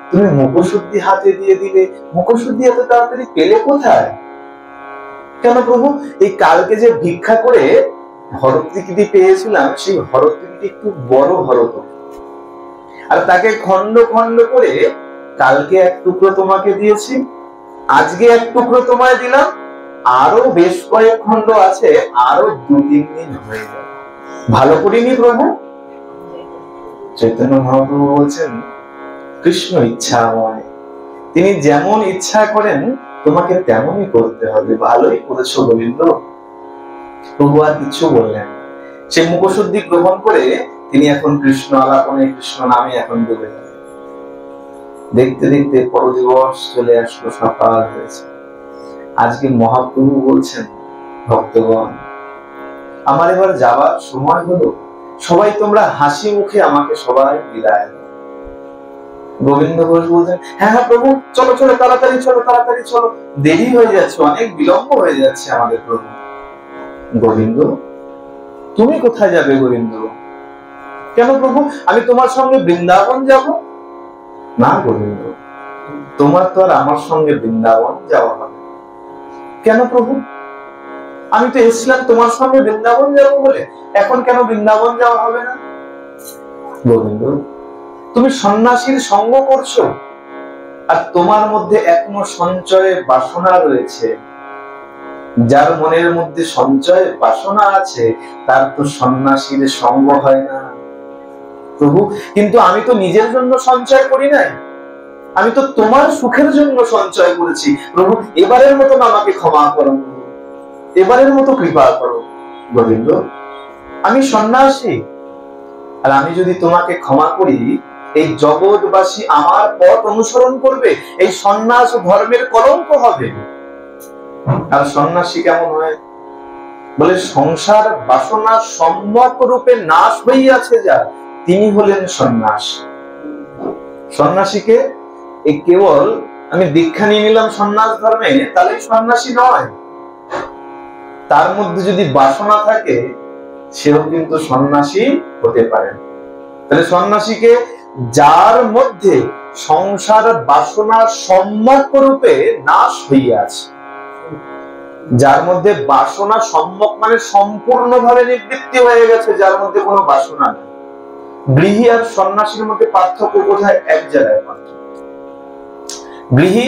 তুমি মুখশুদ্ধি হাতে দিয়ে দিলে। মুখশুদ্ধি এত তাড়াতাড়ি পেলে কোথায়? কেন প্রভু? এই কালকে যে ভিক্ষা করে হরতকিটি পেয়েছিলাম, সেই হরতকিটি একটু বড় হরতকি, আর তাকে খন্ড খন্ড করে কালকে এক টুকরো তোমাকে দিয়েছি, আজকে এক টুকরো তোমায় দিলাম, আরো বেশ কয়েক খন্ড আছে, আরো 2-3 দিন হয়ে যাবে। ভালো করিনি প্রভু? চৈতন্য মহাপ্রভু বলছেন, কৃষ্ণ ইচ্ছাময়, তিনি যেমন ইচ্ছা করেন তোমাকে তেমনই করতে হবে। ভালোই করেছো গোবিন্দ। প্রভু আর কিছু বললেন। সে মুখশুদ্ধি গ্রহণ করে তিনি এখন কৃষ্ণ আলাপনে, কৃষ্ণ নামে এখন ডুবে গেলেন। দেখতে দেখতে পরদিবস চলে আসলো, সকাল হয়েছে। আজকে মহাপ্রভু বলছেন, ভক্তগণ আমার এবার যাওয়ার সময় হলো, সবাই তোমরা হাসি মুখে আমাকে সবাই বিদায় দাও। গোবিন্দ ঘোষ বলছেন, হ্যাঁ হ্যাঁ প্রভু, চলো চলো, তাড়াতাড়ি চলো, তাড়াতাড়ি চলো, দেরি হয়ে যাচ্ছে, অনেক বিলম্ব হয়ে যাচ্ছে আমাদের প্রভু। গোবিন্দ তুমি কোথায় যাবে গোবিন্দ? কেন প্রভু? আমি তোমার সঙ্গে বৃন্দাবন যাব। না গোবিন্দ, তোমার তো আর আমার সঙ্গে বৃন্দাবন যাওয়া হবে। কেন প্রভু? আমি তো এসেছিলাম তোমার সঙ্গে বৃন্দাবন যাবো বলে, এখন কেন বৃন্দাবন যাওয়া হবে না? গোবিন্দ তুমি সন্ন্যাসীর সঙ্গ করছো, আর তোমার মধ্যে এখনো সঞ্চয় বাসনা রয়েছে। যার মনের মধ্যে সঞ্চয় বাসনা আছে, তার তো সন্ন্যাসীর সঙ্গ হয় না। প্রভু কিন্তু আমি তো নিজের জন্য সঞ্চয় করি নাই, আমি তো তোমার সুখের জন্য সঞ্চয় করেছি। প্রভু এবারের মতো আমাকে ক্ষমা করো, এবারের মতো কৃপা করো। গোবিন্দ আমি সন্ন্যাসী, আর আমি যদি তোমাকে ক্ষমা করি, এই জগৎবাসী আমার পথ অনুসরণ করবে, এই সন্ন্যাস ধর্মের কলঙ্ক হবে। আর সন্ন্যাসী কেমন হয়? বলে সংসার বাসনা সম্যক রূপে নাশ হইয়াছে যা, তিনি হলেন সন্ন্যাস। সন্ন্যাসীকে এই কেবল আমি দীক্ষা নিয়ে নিলাম সন্ন্যাস ধর্মে, তাহলে সন্ন্যাসী নয়। তার মধ্যে যদি বাসনা থাকে, সেও কিন্তু সন্ন্যাসী হতে পারে। তাহলে সন্ন্যাসীকে যার মধ্যে সংসার বাসনা সম্যক রূপে নাশ হইয়াছে, যার মধ্যে বাসনা সম্যক মানে সম্পূর্ণভাবে নিবৃত্তি হয়ে গেছে, যার মধ্যে কোনো বাসনা নেই। গৃহী আর সন্ন্যাসীর মধ্যে পার্থক্য কোথায়? এক জায়গায় পার্থক্য। গৃহী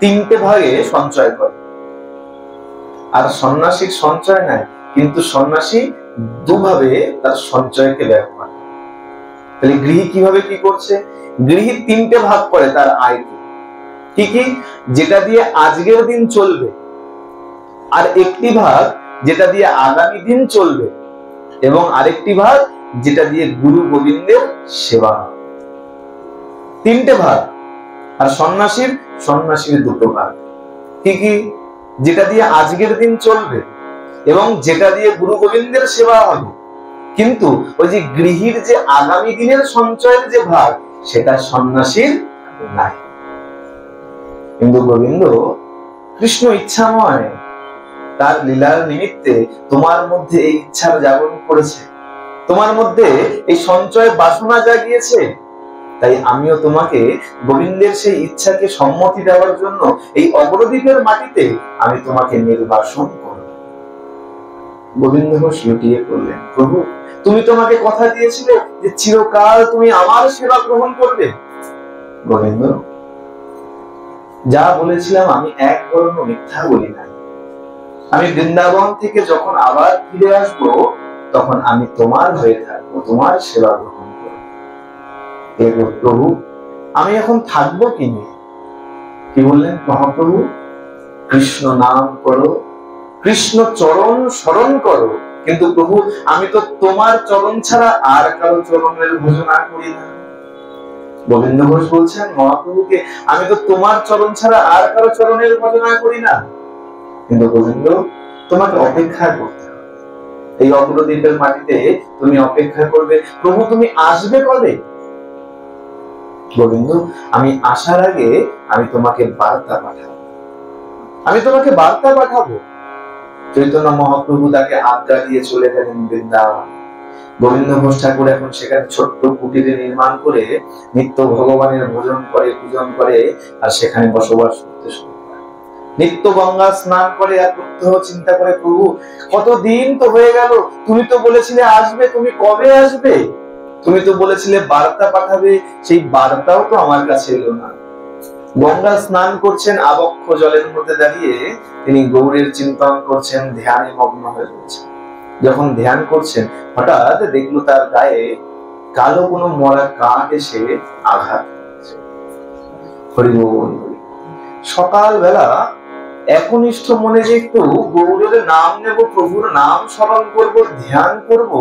তিনটে ভাগে সঞ্চয় করে, আর সন্ন্যাসীর সঞ্চয় নাই, কিন্তু সন্ন্যাসী দুভাবে তার সঞ্চয়কে ব্যবহার করে। তাহলে গৃহী কিভাবে কি করছে? গৃহী তিনটে ভাগ করে তার আয়কে। কি কি? যেটা দিয়ে আজকের দিন চলবে, আর একটি ভাগ যেটা দিয়ে আগামী দিন চলবে, এবং আরেকটি ভাগ যেটা দিয়ে গুরু গোবিন্দের সেবা হবে। তিনটে ভাগ। আর সন্ন্যাসীর দুটো ভাগ। কি কি? যেটা দিয়ে আজকের দিন চলবে এবং যেটা দিয়ে গুরু গোবিন্দের সেবা হবে। কিন্তু ওই যে গৃহীর যে আগামী দিনের সঞ্চয়ের যে ভাগ, সেটা সন্ন্যাসীর নাই। কিন্তু গোবিন্দ কৃষ্ণ ইচ্ছাময়, তার লীলার নিমিত্তে তোমার মধ্যে এই ইচ্ছার জাগরণ করেছে, তোমার মধ্যে এই সঞ্চয় বাসনা জাগিয়েছে। তাই আমিও তোমাকে গোবিন্দের সেই ইচ্ছাকে সম্মতি দেওয়ার জন্য এই অগ্রদ্বীপের মাটিতে আমি তোমাকে নির্বাসন করব। গোবিন্দ ঘোষ লুটিয়ে পড়লেন, প্রভু তুমি তোমাকে কথা দিয়েছিলে যে চিরকাল তুমি আমার সেবা গ্রহণ করবে। গোবিন্দ যা বলেছিলাম আমি এক বর্ণ মিথ্যা বলি নাই। আমি বৃন্দাবন থেকে যখন আবার ফিরে আসব, তখন আমি তোমার হয়ে থাকবো, তোমার সেবা গ্রহণ করব। প্রভু আমি এখন থাকবো কি নিয়ে? কি বললেন মহাপ্রভু? কৃষ্ণ নাম করো, কৃষ্ণ চরণ স্মরণ করো। কিন্তু প্রভু আমি তো তোমার চরণ ছাড়া আর কারো চরণের ভজনা করি না। গোবিন্দ ঘোষ বলছেন মহাপ্রভুকে, আমি তো তোমার চরণ ছাড়া আর কারো চরণের ভজনা করি না। কিন্তু গোবিন্দ তোমাকে অপেক্ষা করতে হবে, এই অগ্রদ্বীপের মাটিতে তুমি অপেক্ষা করবে। প্রভু তুমি আসবে কবে? গোবিন্দ আমি আসার আগে আমি তোমাকে বার্তা পাঠাবো, আমি তোমাকে বার্তা পাঠাবো। চৈতন্য মহাপ্রভু তাকে আজ্ঞা দিয়ে চলে গেলেন বৃন্দাবন। গোবিন্দ ঘোষ ঠাকুর এখন সেখানে ছোট্ট কুটিরে নির্মাণ করে নিত্য ভগবানের ভোজন করে, পূজন করে, আর সেখানে বসবাস করতে শুরু করে। নিত্য গঙ্গা স্নান করে আর প্রত্যহ চিন্তা করে, প্রভু কতদিন তো হয়ে গেল, তুমি তো বলেছিলে আসবে, তুমি কবে আসবে? তুমি তো বলেছিলে বার্তা পাঠাবে, সেই বার্তাও তো আমার কাছে এলো না। গঙ্গা স্নান করছেন, আবক্ষ জলের মধ্যে দাঁড়িয়ে তিনি গৌরের চিন্তন করছেন, ধ্যানে মগ্ন হয়ে রয়েছেন। যখন ধ্যান করছেন, হঠাৎ দেখলো তার গায়ে কালো কোনো মরা কাঠ এসে আঘাত করছে। হরি বল। সকালবেলা একনিষ্ঠ মনে যে একটু গৌরের নাম নেব, প্রভুর নাম স্মরণ করব, ধ্যান করব,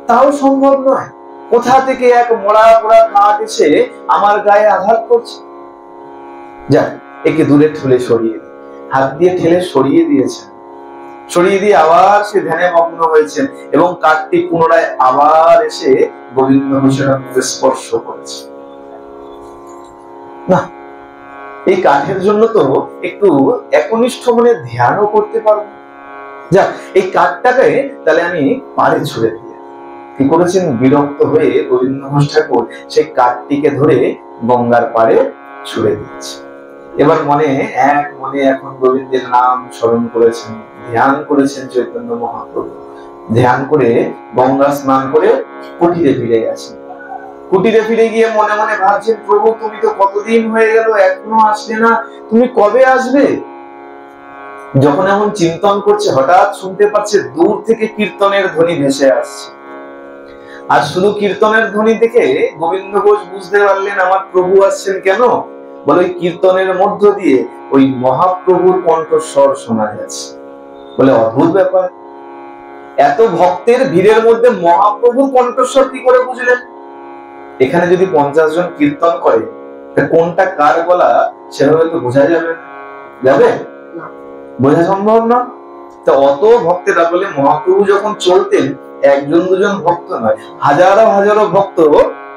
তাও সম্ভব নয়। কোথা থেকে এক মরা পোড়া কাঠ এসে আমার গায়ে আঘাত করছে। যাক, একে দূরে ঠেলে সরিয়ে দিই। হাত দিয়ে ঠেলে সরিয়ে দিয়েছেন। সরিয়ে দিয়ে আবার সে ধ্যানে মগ্ন হয়েছেন, এবং কাঠটি পুনরায় আবার এসে গোবিন্দ ঘোষের স্পর্শ করেছে। না, এই কাঠের জন্য তো একটু একনিষ্ঠ মনে ধ্যানও করতে পারবো। যাক, এই কাঠটাকে তাহলে আমি পাড়ে ছুড়ে দিয়ে। কি করেছেন? বিরক্ত হয়ে গোবিন্দ ঘোষ ঠাকুর সেই কাঠটিকে ধরে গঙ্গার পাড়ে ছুড়ে দিচ্ছে। এবার মনে এখন গোবিন্দের নাম স্মরণ করেছেন, ধ্যান করেছেন চৈতন্য মহাপ্রভু। ধ্যান করে গঙ্গা স্নান করে কুটিরে ফিরে গেছেন। কুটিরে ফিরে গিয়ে মনে মনে ভাবছেন, প্রভু তুমি তো কতদিন হয়ে গেল, এখনো আসলে না, তুমি কবে আসবে? যখন এমন চিন্তন করছে, হঠাৎ শুনতে পাচ্ছে দূর থেকে কীর্তনের ধ্বনি ভেসে আসছে। আর শুধু কীর্তনের ধ্বনি দেখে গোবিন্দ ঘোষ বুঝতে পারলেন আমার প্রভু আসছেন কেন, বলে ওই কীর্তনের মধ্য দিয়ে ওই মহাপ্রভুর কণ্ঠস্বর শোনা যাচ্ছে। বলে অদ্ভুত ব্যাপার, এত ভক্তের ভিড়ের মধ্যে মহাপ্রভুর কণ্ঠস্বর কি করে বুঝলেন? এখানে যদি 50 জন কীর্তন করে, কোনটা কার গলা সেভাবে তো বোঝা যাবে না, যাবে? বোঝা সম্ভব না। তো অত ভক্তেরা, বলে মহাপ্রভু যখন চলতেন একজন দুজন ভক্ত নয়, হাজারো হাজারো ভক্ত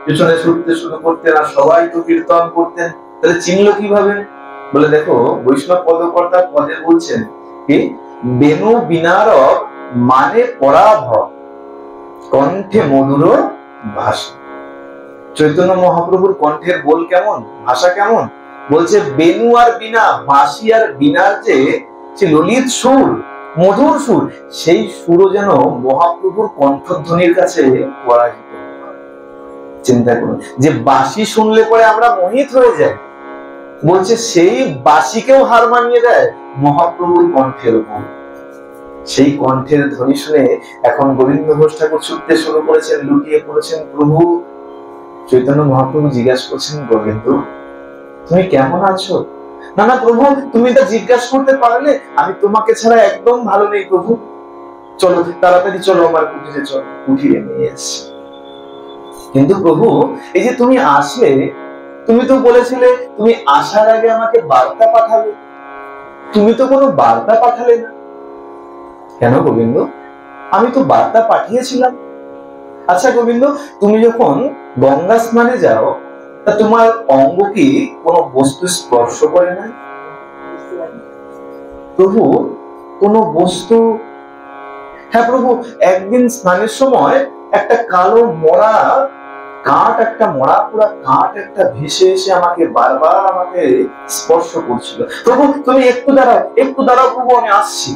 পিছনে ছুটতে শুরু করতেন, আর সবাই তো কীর্তন করতেন। তাহলে চিনল কিভাবে? বলে দেখো বৈষ্ণব পদকর্তা পদে বলছেন কি, বেনু বিনারব মানে পরাভব, কণ্ঠে মধুর ভাষা। চৈতন্য মহাপ্রভুর কণ্ঠের বোল কেমন, ভাষা কেমন? বলছে বেনু আর বিনা, বাঁশি আর বিনার যে ললিত সুর, মধুর সুর, সেই সুরও যেন মহাপ্রভুর কণ্ঠধ্বনির কাছে পরাজিত। চিন্তা করুন, যে বাঁশি শুনলে পরে আমরা মোহিত হয়ে যাই, বলছে সেই বাঁশিকেও হার মানিয়ে দেয় মহাপ্রভুর কণ্ঠের উপর। সেই কণ্ঠের ধ্বনি শুনে এখন গোবিন্দ ঘোষ ঠাকুর ছুটতে শুরু করেছেন, লুটিয়ে পড়েছেন প্রভু। চৈতন্য মহাপ্রভু জিজ্ঞাসা করছেন, গোবিন্দ তুমি কেমন আছো? না না প্রভু, তুমি তো জিজ্ঞাসা করতে পারলে, আমি তোমাকে ছাড়া একদম ভালো নেই প্রভু, চলো তাড়াতাড়ি চলো আমার কুটিরে, চলো কুটিরে নিয়ে এসছি। কিন্তু প্রভু এই যে তুমি আসলে, তুমি তো বলেছিলে তুমি আসার আগে আমাকে বার্তা পাঠাবে, তুমি তো কোনো বার্তা পাঠালে না কেন গোবিন্দ? আমি তো বার্তা পাঠিয়েছিলাম। আচ্ছা গোবিন্দ, তুমি যখন গঙ্গা স্নানে যাও, তা তোমার অঙ্গ কি কোনো বস্তু স্পর্শ করে না? প্রভু কোনো বস্তু? হ্যাঁ প্রভু, একদিন স্নানের সময় একটা কালো মরা কাঠ, একটা মরা পোড়া কাঠ একটা ভেসে এসে আমাকে বারবার আমাকে স্পর্শ করছিল। প্রভু তুমি একটু দাঁড়াও, একটু দাঁড়াও প্রভু, আমি আসছি।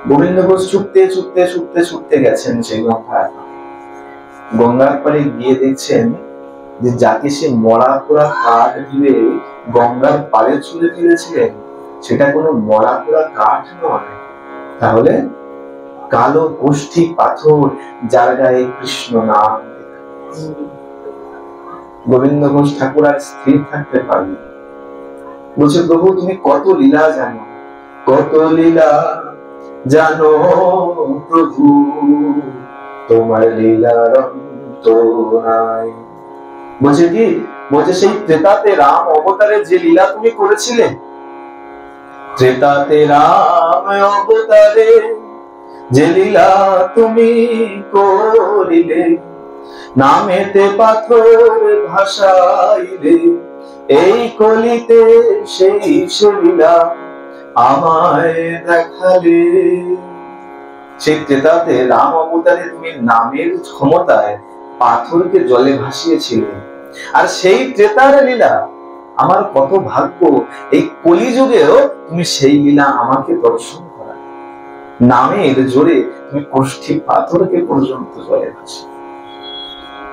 গোবিন্দ ঘোষ ছুটতে ছুটতে ছুটতে ছুটতে গেছেন সেই গঙ্গার। গঙ্গার পাড়ে গিয়ে দেখছেন যে যাকে সে মরা পোড়া কাঠ দিয়ে গঙ্গার পাড়ে ছুঁড়ে ফেলেছিলেন, সেটা কোনো মরা পোড়া কাঠ নয়, তাহলে কালো গোষ্ঠী পাথর, যার গায়ে কৃষ্ণ নাম। গোবিন্দ ঘোষ ঠাকুর আর স্থির থাকতে পারলেন, বলছে প্রভু তুমি কত লীলা জানো, কত লীলা জানো প্রভু, তোমার লীলার অন্ত নাই। বলছে কি, বলছে সেই ত্রেতাতে রাম অবতারে যে লীলা তুমি করেছিলে, ত্রেতাতে রাম অবতারে যে লীলা তুমি করিলে, নামেতে পাথর ভাসাইলে, এই কলিতে সেই লীলা আমায় দেখালে। সেই ত্রেতাতে রাম অবতারে তুমি নামের ক্ষমতায় পাথরকে জলে ভাসিয়েছিলে, আর সেই ত্রেতার লীলা আমার কত ভাগ্য, এই কলিযুগেও তুমি সেই লীলা আমাকে দর্শন করা। নামের জোরে তুমি কোষ্ঠী পাথরকে পর্যন্ত জলে ভাসি।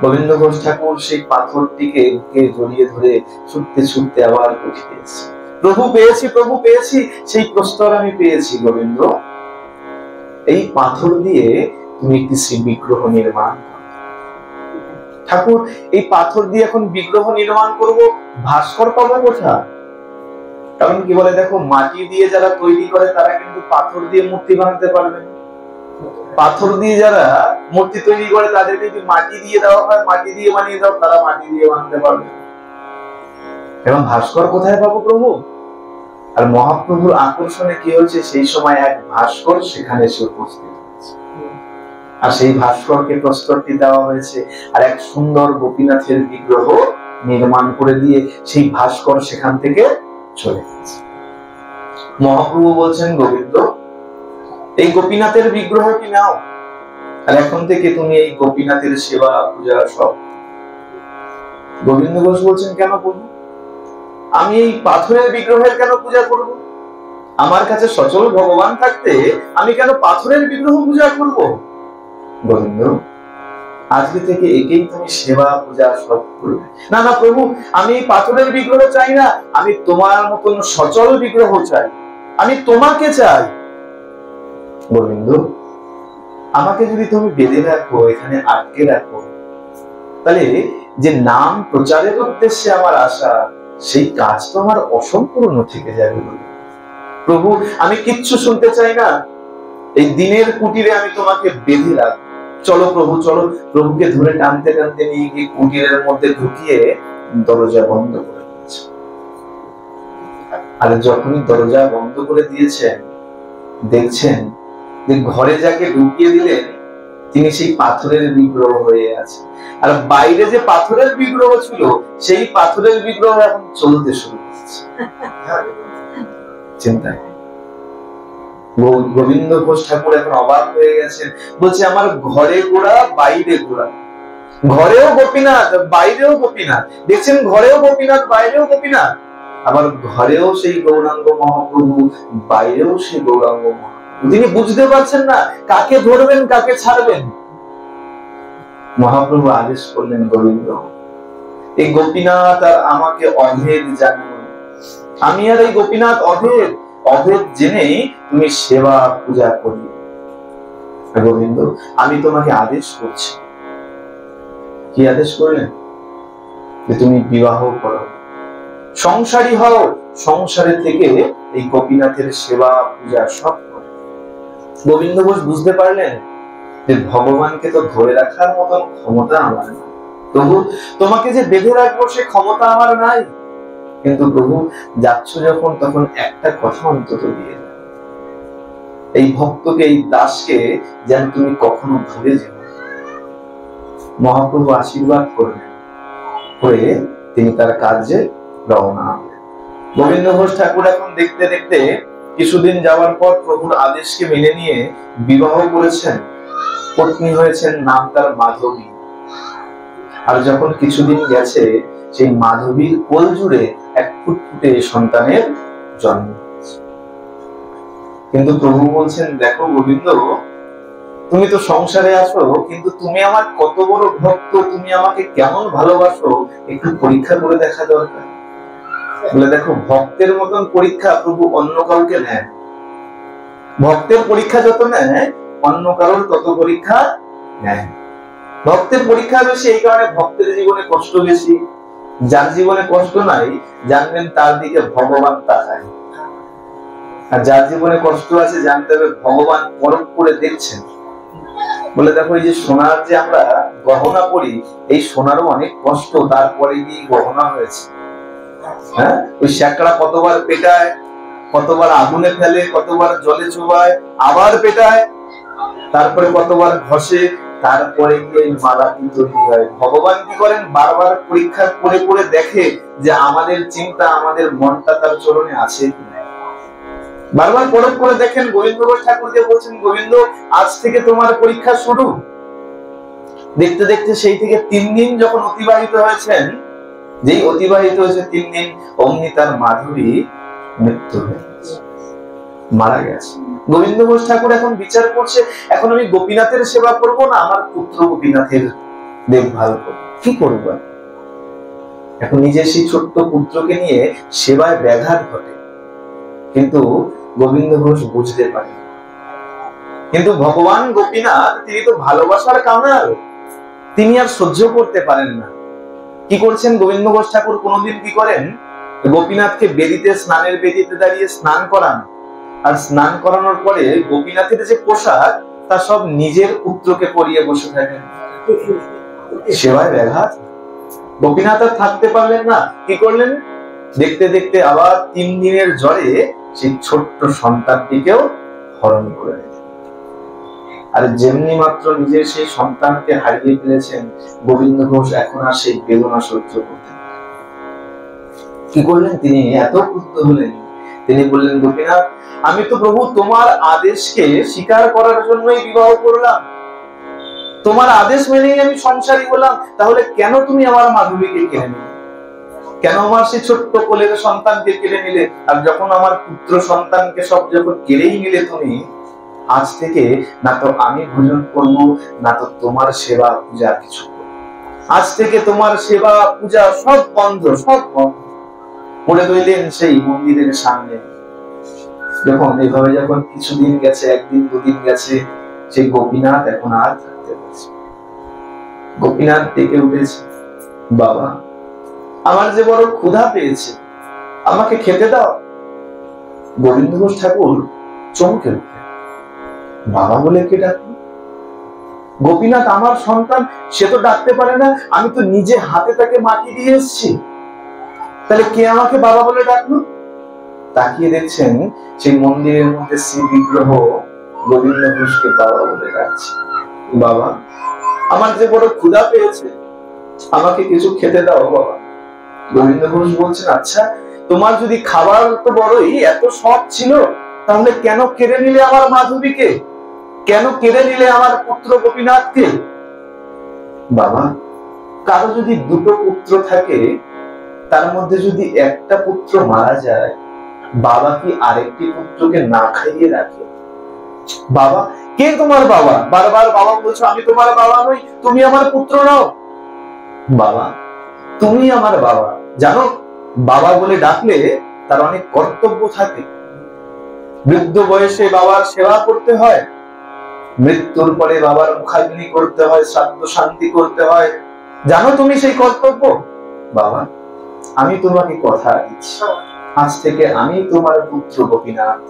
গোবিন্দ ঘোষ ঠাকুর সেই পাথরটিকে বুকে জড়িয়ে ধরে ছুটতে ছুটতে আবার কুঠিরে এসেছে। প্রভু পেয়েছি, প্রভু পেয়েছি, সেই প্রস্তর আমি পেয়েছি গোবিন্দ। এই পাথর দিয়ে তুমি একটি শ্রী বিগ্রহ নির্মাণ করো। ঠাকুর এই পাথর দিয়ে এখন বিগ্রহ নির্মাণ করব, ভাস্কর পাবো কোথায়? কারণ কি বলে দেখো, মাটি দিয়ে যারা তৈরি করে তারা কিন্তু পাথর দিয়ে মূর্তি বানাতে পারবে না। পাথর দিয়ে যারা মূর্তি তৈরি করে তাদের যদি মাটি দিয়ে দেওয়া হয়, মাটি দিয়ে বানিয়ে দাও, তারা মাটি দিয়ে বানাতে পারবে। এবং ভাস্কর কোথায় পাবো প্রভু? আর মহাপ্রভুর আকর্ষণে কি হয়েছে, সেই সময় এক ভাস্কর সেখানে এসে উপস্থিত হয়েছে, আর সেই ভাস্করকে প্রস্তরটি দেওয়া হয়েছে, আর এক সুন্দর গোপীনাথের বিগ্রহ নির্মাণ করে দিয়ে সেই ভাস্কর সেখান থেকে চলে গেছে। মহাপ্রভু বলছেন, গোবিন্দ এই গোপীনাথের বিগ্রহটি নাও, আর এখন থেকে তুমি এই গোপীনাথের সেবা পূজা সব। গোবিন্দ ঘোষ বলছেন, কেন করবো আমি এই পাথরের বিগ্রহের কেন পূজা করব? আমার কাছে সচল ভগবান থাকতে আমি কেন পাথরের বিগ্রহ পূজা করব? গোবিন্দ আজকে থেকে একেই তুমি সেবা পূজা সব করবে। না না প্রভু, আমি পাথরের বিগ্রহ চাই না, আমি তোমার মতন সচল বিগ্রহ চাই, আমি তোমাকে চাই। গোবিন্দ আমাকে যদি তুমি বেঁধে রাখো, এখানে আটকে রাখো, তাহলে যে নাম প্রচারের উদ্দেশ্যে আমার আশা, সেই কাজ তো আমার অসম্পূর্ণ থেকে যাবে। প্রভু, আমি কিচ্ছু শুনতে চাই না, এই দিনের কুটিরে আমি তোমাকে বেঁধে রাখবো। চলো প্রভু, চলো। প্রভুকে ধরে টানতে টানতে নিয়ে গিয়ে কুটিরের মধ্যে ঢুকিয়ে দরজা বন্ধ করে দিয়েছে। আর যখনই দরজা বন্ধ করে দিয়েছেন, দেখছেন যে ঘরে যাকে ঢুকিয়ে দিলেন তিনি সেই পাথরের বিগ্রহ হয়ে আছে। আর বাইরে যে পাথরের বিগ্রহ ছিল, সেই পাথরের বিগ্রহ এখন চলতে শুরু করেছে। চিন্তা, গোবিন্দ ঘোষ ঠাকুর এখন অবাক হয়ে গেছেন। বলছে, আমার ঘরে ঘোড়া, বাইরে ঘোড়া। ঘরেও গোপীনাথ, বাইরেও গোপীনাথ। দেখছেন, ঘরেও গোপীনাথ, বাইরেও গোপীনাথ। আবার ঘরেও সেই গৌরাঙ্গ মহাপ্রভু, বাইরেও সেই গৌরাঙ্গ মহাপ্রভু। তিনি বুঝতে পারছেন না কাকে ধরবেন, কাকে ছাড়বেন। মহাপ্রভু আদেশ করলেন, গোবিন্দ, এই গোপীনাথ আর আমাকে অভেদ জানিও। আমি আর এই গোপীনাথ অভেদ, অভেদ জেনেই তুমি সেবা পূজা করি। গোবিন্দ, আমি তোমাকে আদেশ করছি। কি আদেশ করলেন? যে তুমি বিবাহ করো, সংসারী হও, সংসারে থেকে এই গোপীনাথের সেবা পূজা সব করো। গোবিন্দ ঘোষ বুঝতে পারলেন যে ভগবানকে তো ধরে রাখার মতন ক্ষমতা আমার নাই। প্রভু, তোমাকে যে বেঁধে রাখবো সে ক্ষমতা আমার নাই। কিন্তু প্রভু, যাচ্ছ যখন, তখন একটা কথা অন্তত দিয়ে যাও, এই ভক্তকে, এই দাসকে যেন তুমি কখনো ভুলে যেও। মহাপ্রভু আশীর্বাদ করলেন, করে তিনি তার কাজে রওনা হলেন। গোবিন্দ ঘোষ ঠাকুর এখন দেখতে দেখতে কিছুদিন যাওয়ার পর প্রভুর আদেশকে মেনে নিয়ে বিবাহ করেছেন। পত্নী হয়েছেন, নাম তার মাধবী। আর যখন কিছুদিন গেছে, সেই মাধবীর কোল জুড়ে এক ফুটফুটে সন্তানের জন্ম হয়েছে। কিন্তু প্রভু বলছেন, দেখো গোবিন্দ, তুমি তো সংসারে আছো, কিন্তু তুমি আমার কত বড় ভক্ত, তুমি আমাকে কেমন ভালোবাসো, একটু পরীক্ষা করে দেখা দরকার। বলে, দেখো, ভক্তের মতন পরীক্ষা প্রভু অন্য কাউকে নেয়। ভক্তের পরীক্ষা যত নেয়, অন্য কারোর তত পরীক্ষা নেয়। ভক্তের পরীক্ষা বেশি, এই কারণে ভক্তের জীবনে কষ্ট বেশি। যার জীবনে কষ্ট নাই, জানবেন তার দিকে ভগবান তাকায়। আর যার জীবনে কষ্ট আছে, জানতে হবে ভগবান পরখ করে দেখছেন। বলে, দেখো, এই যে সোনার যে আমরা গহনা পরি, এই সোনারও অনেক কষ্ট, তারপরে গিয়ে গহনা হয়েছে। হ্যাঁ, ওই শ্যাকড়া কতবার পেটায়, কতবার আগুনে ফেলে, কতবার জলে চুবায়, আবার পেটায়, তারপরে কতবার ঘষে, তারপরে গিয়ে মালাটি তৈরি হয়। ভগবান কি করেন? বারবার পরীক্ষা করে করে দেখে যে আমাদের চিন্তা, আমাদের মনটা তার চরণে আছে কিনা। বারবার পরখ করে দেখেন। গোবিন্দ ঘোষ ঠাকুরকে বলছেন, গোবিন্দ, আজ থেকে তোমার পরীক্ষা শুরু। দেখতে দেখতে সেই থেকে 3 দিন যখন অতিবাহিত হয়েছেন, যেই অতিবাহিত হয়েছে 3 দিন, অমনি তার মাধবী মৃত্যু হয়ে গেছে, মারা গেছে। গোবিন্দ ঘোষ ঠাকুর এখন বিচার করছে, এখন আমি গোপীনাথের সেবা করব না আমার পুত্র গোপীনাথের দেখভাল করব, কি করব? এখন নিজের সেই ছোট্ট পুত্রকে নিয়ে সেবায় ব্যাঘাত ঘটে। কিন্তু গোবিন্দ ঘোষ বুঝতে পারে, কিন্তু ভগবান গোপীনাথ তিনি তো ভালোবাসার কাঙাল, তিনি আর সহ্য করতে পারেন না। কি করছেন গোবিন্দ ঘোষ ঠাকুর? কোনদিন কি করেন, গোপীনাথকে বেদিতে, স্নানের বেদিতে দাঁড়িয়ে স্নান করান। আর স্নান করানোর পরে গোপীনাথের যে পোশাক, তা সব নিজের পুত্রকে পরিয়ে বসে থাকেন। সেবায় ব্যাঘাত। গোপীনাথ আর থাকতে পারলেন না, কি করলেন? দেখতে দেখতে আবার 3 দিনের জ্বরে সেই ছোট্ট সন্তানটিকেও হরণ করে নিলেন। আর যেমনি মাত্র নিজের সেই সন্তানকে হারিয়ে ফেলেছেন, গোবিন্দ ঘোষ এখন আর সেই বেদনা সহ্য করতেন। কি করলেন? তিনি এত ক্রুদ্ধ হলেন, তিনি বললেন, গোপীনাথ, আমি তো প্রভু তোমার আদেশকে স্বীকার করার জন্যই বিবাহ করলাম, তোমার আদেশ মেনেই আমি সংসারী হলাম, তাহলে কেন তুমি আমার মাধবীকে কেড়ে নিলে? কেন আমার সেই ছোট্ট কোলের সন্তানকে কেড়ে নিলে? আর যখন আমার পুত্র সন্তানকে সব যখন কেড়েই নিলে তুমি, আজ থেকে না তো আমি ভোজন করবো, না তো তোমার সেবা পূজা কিছু। আজ থেকে তোমার সেবা পূজা সব বন্ধ, সব বন্ধ। পড়ে রইলেন সেই মন্দিরের সামনে। যখন এইভাবে যখন কিছুদিন গেছে, 1 দিন 2 দিন গেছে, সেই গোপীনাথ এখন আর থাকতে পারছে। গোপীনাথ ডেকে উঠেছে, বাবা আমার যে বড় ক্ষুধা পেয়েছে, আমাকে খেতে দাও। গোবিন্দ ঘোষ ঠাকুর চমকে উঠলেন, বাবা বলে কে ডাকলো? গোপীনাথ আমার সন্তান, সে তো ডাকতে পারে না, আমি তো নিজে হাতে তাকে মাটি দিয়ে এসেছি, তাহলে কে আমাকে বাবা বলে ডাকলো? তাকিয়ে দেখছেন সেই মন্দিরের মধ্যে শ্রী বিগ্রহ গোবিন্দ ঘোষকে বাবা বলে ডাকছে, বাবা আমার যে বড় ক্ষুধা পেয়েছে, আমাকে কিছু খেতে দাও বাবা। গোবিন্দ ঘোষ বলছেন, আচ্ছা তোমার যদি খাবার তো বড়ই এত শখ ছিল, তাহলে কেন কেড়ে নিলে আমার মাধবীকে, কেন কেড়ে নিলে আমার পুত্র গোপীনাথকে? বাবা কারো যদি দুটো পুত্র থাকে, তার মধ্যে যদি একটা পুত্র মারা যায়, বাবা কি আরেকটি পুত্রকে না খাইয়ে রাখে? বাবা কে তোমার বাবা? বারবার বাবা বলছো, আমি তোমার বাবা নই, তুমি আমার পুত্র নও। বাবা তুমি আমার বাবা। জানো বাবা বলে ডাকলে তার অনেক কর্তব্য থাকে। বৃদ্ধ বয়সে বাবার সেবা করতে হয়, মৃত্যুর পরে বাবার মুখাগ্নি করতে হয়, শ্রাদ্ধ শান্তি করতে হয়। জানো তুমি সেই কর্তব্য? বাবা আমি তোমাকে কথা দিচ্ছি, আজ থেকে আমি তোমার পুত্র গোপীনাথ,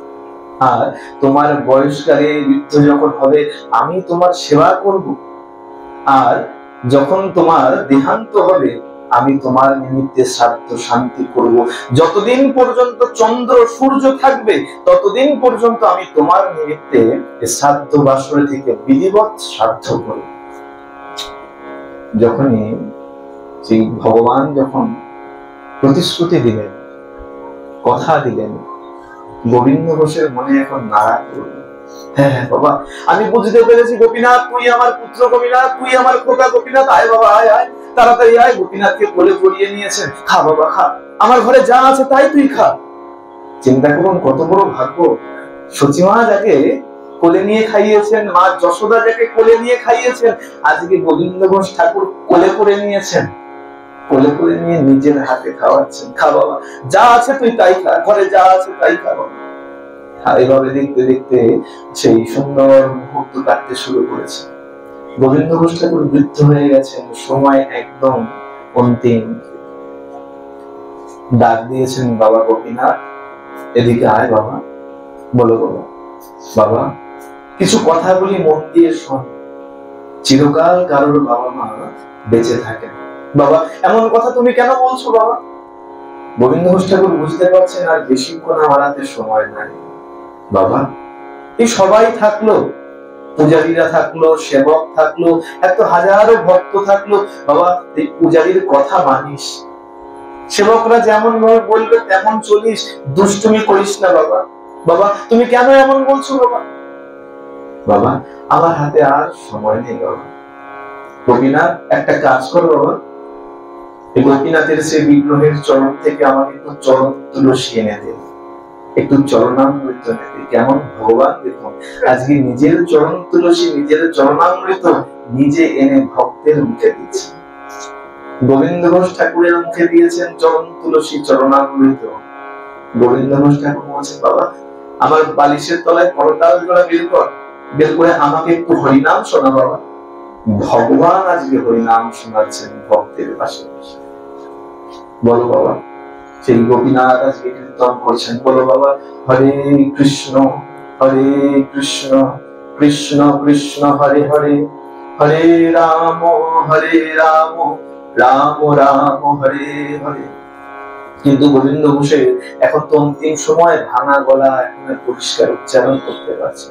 আর তোমার বয়সকালে বৃদ্ধ যখন হবে আমি তোমার সেবা করব, আর যখন তোমার দেহান্ত হবে আমি তোমার নিমিত্তে শ্রাদ্ধ শান্তি করব। যতদিন পর্যন্ত চন্দ্র সূর্য থাকবে ততদিন পর্যন্ত আমি তোমার নিমিত্তে শ্রাদ্ধ বাসর থেকে বিধিবৎ শ্রাদ্ধ করব। যখনই সেই ভগবান যখন প্রতিশ্রুতি দিলেন, কথা দিলেন, গোবিন্দ ঘোষের মনে এখন নাড়া করলো, হ্যাঁ হ্যাঁ বাবা আমি বুঝতে পেরেছি, গোপীনাথ তুই আমার পুত্র, গোপীনাথ তুই আমার খোকা, গোপীনাথ আয় বাবা আয় আয়, তাড়াতাড়ি আয়। গোপীনাথকে কোলে পরিয়ে নিয়েছেন, খা বাবা খা, আমার ঘরে যা আছে তাই তুই খা। চিন্তা করুন কত বড় ভাগ্য, সচিমা যাকে কোলে নিয়ে খাইয়েছেন, মা যশোদা যাকে কোলে নিয়ে খাইয়েছেন, আজকে গোবিন্দ ঘোষ ঠাকুর কোলে করে নিয়েছেন, কোলে করে নিয়ে নিজের হাতে খাওয়াচ্ছেন, খা বাবা যা আছে তুই তাই খা, ঘরে যা আছে তাই খা বাবা। এইভাবে দেখতে দেখতে সেই সুন্দর মুহূর্ত কাটতে শুরু করেছে। গোবিন্দ ঘোষ ঠাকুর বৃদ্ধ হয়ে গেছেন, সময় একদম অন্তিম। ডাক দিয়েছেন, বাবা গোপীনাথ এদিকে আয় বাবা। বলো বাবা। বাবা কিছু কথা বলি, মন দিয়ে শোন, চিরকাল কারোর বাবা মা বেঁচে থাকেন। বাবা এমন কথা তুমি কেন বলছো বাবা? গোবিন্দ ঘোষ ঠাকুর বুঝতে পারছেন আর বেশিক্ষণ আমার হাতে সময় নাই। বাবা এই সবাই থাকলো, পূজারীরা থাকলো, সেবক থাকলো, এত হাজারো ভক্ত থাকলো, বাবা এই পূজারীর কথা মানিস, সেবকরা যেমন বলবে তেমন চলিস, দুষ্টুমি করিস না বাবা। বাবা তুমি কেন এমন বলছো বাবা? বাবা আমার হাতে আর সময় নেই বাবা। গোপীনাথ একটা কাজ করো বাবা, এই গোপীনাথের সেই বিগ্রহের চরণ থেকে আমাকে একটু চরণ তুলসী এনে দে, একটু চরণামৃত এনে দে। কেমন ভগবান দেখুন, আজকে নিজের চরণ তুলসী, নিজের চরণামৃত নিজে এনে ভক্তের মুখে দিচ্ছে। গোবিন্দ ঘোষ ঠাকুরের মুখে দিয়েছেন চরণ তুলসী চরণামৃত। গোবিন্দ ঘোষ ঠাকুর বলছেন, বাবা আমার বালিশের তলায় করতাল জোড়া বের কর, বের করে আমাকে একটু হরিনাম শোনা বাবা। ভগবান আজকে হরিনাম শোনাচ্ছেন ভক্তের পাশে। বলো বাবা, সেই গোপীনাথ আজকে কীর্তন করছেন, বলো বাবা হরে কৃষ্ণ কৃষ্ণ কৃষ্ণ হরে হরে, হরে রাম রাম রাম হরে হরে। কিন্তু গোবিন্দ ঘোষের এখন তো অন্তিম সময়, ভাঙা গলা এখন পরিষ্কার উচ্চারণ করতে পারছে,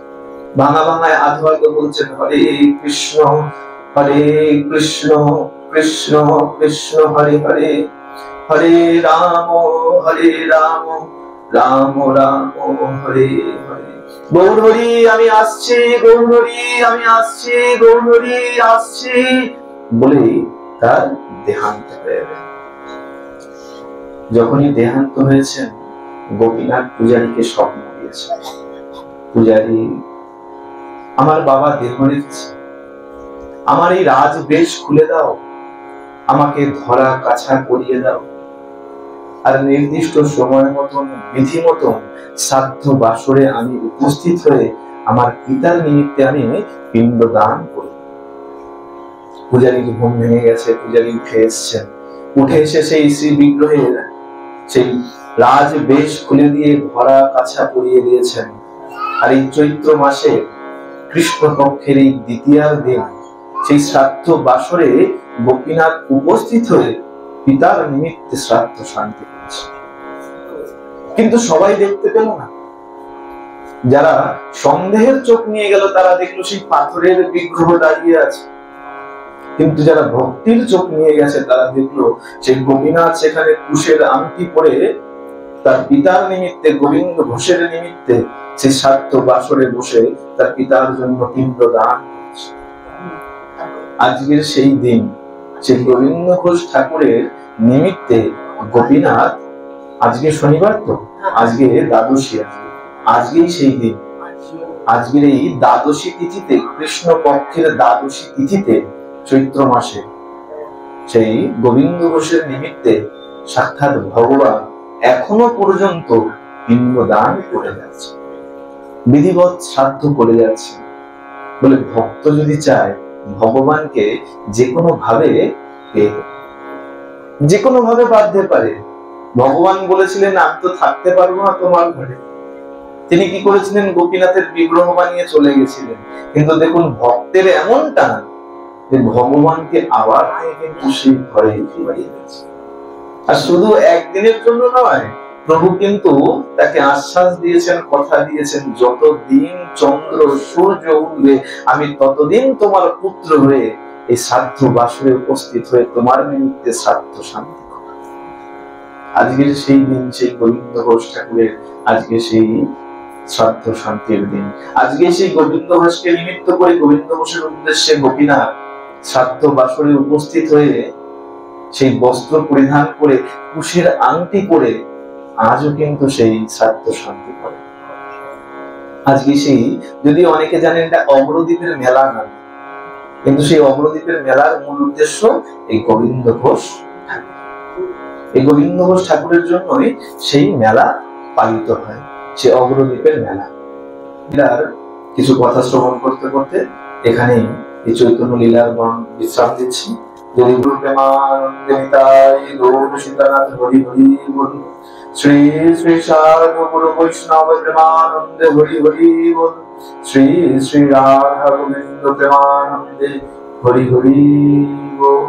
ভাঙা ভাঙায় আধো আধো বলছেন হরে কৃষ্ণ কৃষ্ণ কৃষ্ণ হরে হরে, হরে রাম রাম রাম হরে হরে। গৌর হরি আমি আসছি, গৌর হরি আমি আসছি, গৌর হরি আসছি বলে তার দেহান্ত হয়ে গেল। যখনই দেহান্ত হয়েছেন, গোপীনাথ পূজারীকে স্বপ্ন দিয়েছে, পূজারী আমার বাবা দেহ রেখেছে, আমার এই রাজ বেশ খুলে দাও, আমাকে ধরা কাছা করিয়ে দাও, আর নির্দিষ্ট সময় মতন বিধি মতন শ্রাদ্ধ বাসরে আমি উপস্থিত হয়ে আমার পিতার নিমিত্তে আমি পিণ্ড দান করি। পূজারীর ঘুম ভেঙে গেছে, পূজারী উঠে এসছেন, উঠে এসে সেই শ্রী বিগ্রহের সেই রাজ বেশ খুলে দিয়ে ভরা কাছা পরিয়ে দিয়েছেন। আর এই চৈত্র মাসে কৃষ্ণপক্ষের এই দ্বিতীয়ার দিন সেই শ্রাদ্ধ বাসরে গোপীনাথ উপস্থিত হয়ে পিতার নিমিত্তে শ্রাদ্ধ শান্তি করেছে। কিন্তু সবাই দেখতে পেল না। যারা সন্দেহের চোখ নিয়ে গেল তারা দেখলো সেই পাথরের বিগ্রহ দাঁড়িয়ে আছে। কিন্তু যারা ভক্তির চোখ নিয়ে গেছে তারা দেখলো সেই গোপীনাথ সেখানে কুশের আংটি পরে তার পিতার নিমিত্তে, গোবিন্দ ঘোষের নিমিত্তে সেই শ্রাদ্ধ বাসরে বসে তার পিতার জন্য পিণ্ড দান করছে। আজকের সেই দিন, সেই গোবিন্দ ঘোষ ঠাকুরের নিমিত্তে গোপীনাথ, আজকে শনিবার তো, আজকে দ্বাদশী, আজকেই সেই দিন, আজকের এই দ্বাদশী তিথিতে, কৃষ্ণ পক্ষের দ্বাদশী তিথিতে চৈত্র মাসে সেই গোবিন্দ ঘোষের নিমিত্তে সাক্ষাৎ ভগবান এখনো পর্যন্ত পিণ্ড দান করে যাচ্ছে, বিধিবৎ শ্রাদ্ধ করে যাচ্ছে। বলে ভক্ত যদি চায় ভগবানকে যে কোনো ভাবে বাঁধতে পারে। ভগবান বলেছিলেন আমি তো থাকতে পারবো না তোমার ঘরে, তিনি কি করেছিলেন? গোপীনাথের বিগ্রহ বানিয়ে চলে গেছিলেন। কিন্তু দেখুন ভক্তের এমন টান যে ভগবানকে আবার কিন্তু সেই ঘরে ফিরিয়ে দিয়েছে। আর শুধু একদিনের জন্য নয়, প্রভু কিন্তু তাকে আশ্বাস দিয়েছেন, কথা দিয়েছেন, যতদিন চন্দ্র সূর্য উঠবে আমি ততদিন তোমার পুত্র হয়ে এই শ্রাদ্ধ বাসরে উপস্থিত হয়ে তোমার নিমিত্তে শ্রাদ্ধ শান্তি করব। আজকের সেই দিন, সেই গোবিন্দ ঘোষ ঠাকুরের আজকে সেই শ্রাদ্ধ শান্তির দিন। আজকে সেই গোবিন্দ ঘোষকে নিমিত্ত করে গোবিন্দ ঘোষের উদ্দেশ্যে গোপীনাথ শ্রাদ্ধ বাসরে উপস্থিত হয়ে সেই বস্ত্র পরিধান করে, কুশের আংটি পরে আজও কিন্তু সেই শ্রাদ্ধ শান্তি করে। আজকে সেই, যদি অনেকে জানেন এটা অগ্রদ্বীপের মেলা নাম, কিন্তু সেই অগ্রদ্বীপের মেলার মূল উদ্দেশ্য এই গোবিন্দ ঘোষ ঠাকুর। এই গোবিন্দ ঘোষ ঠাকুরের জন্যই সেই মেলা পালিত হয়, সে অগ্রদ্বীপের মেলা। লীলার কিছু কথা শ্রবণ করতে করতে এখানেই এই চৈতন্য লীলার বিশ্রাম দিচ্ছি। যদি গুরু প্রেমানন্দে নিতাই গৌর সীতানাথ হরি হরি বল। শ্রী শ্রী সাধু গুরু বৈষ্ণব প্রেমানন্দে হরি হরি বল। শ্রী শ্রী রাধা গোবিন্দ প্রেমানন্দে হরি হরি বল।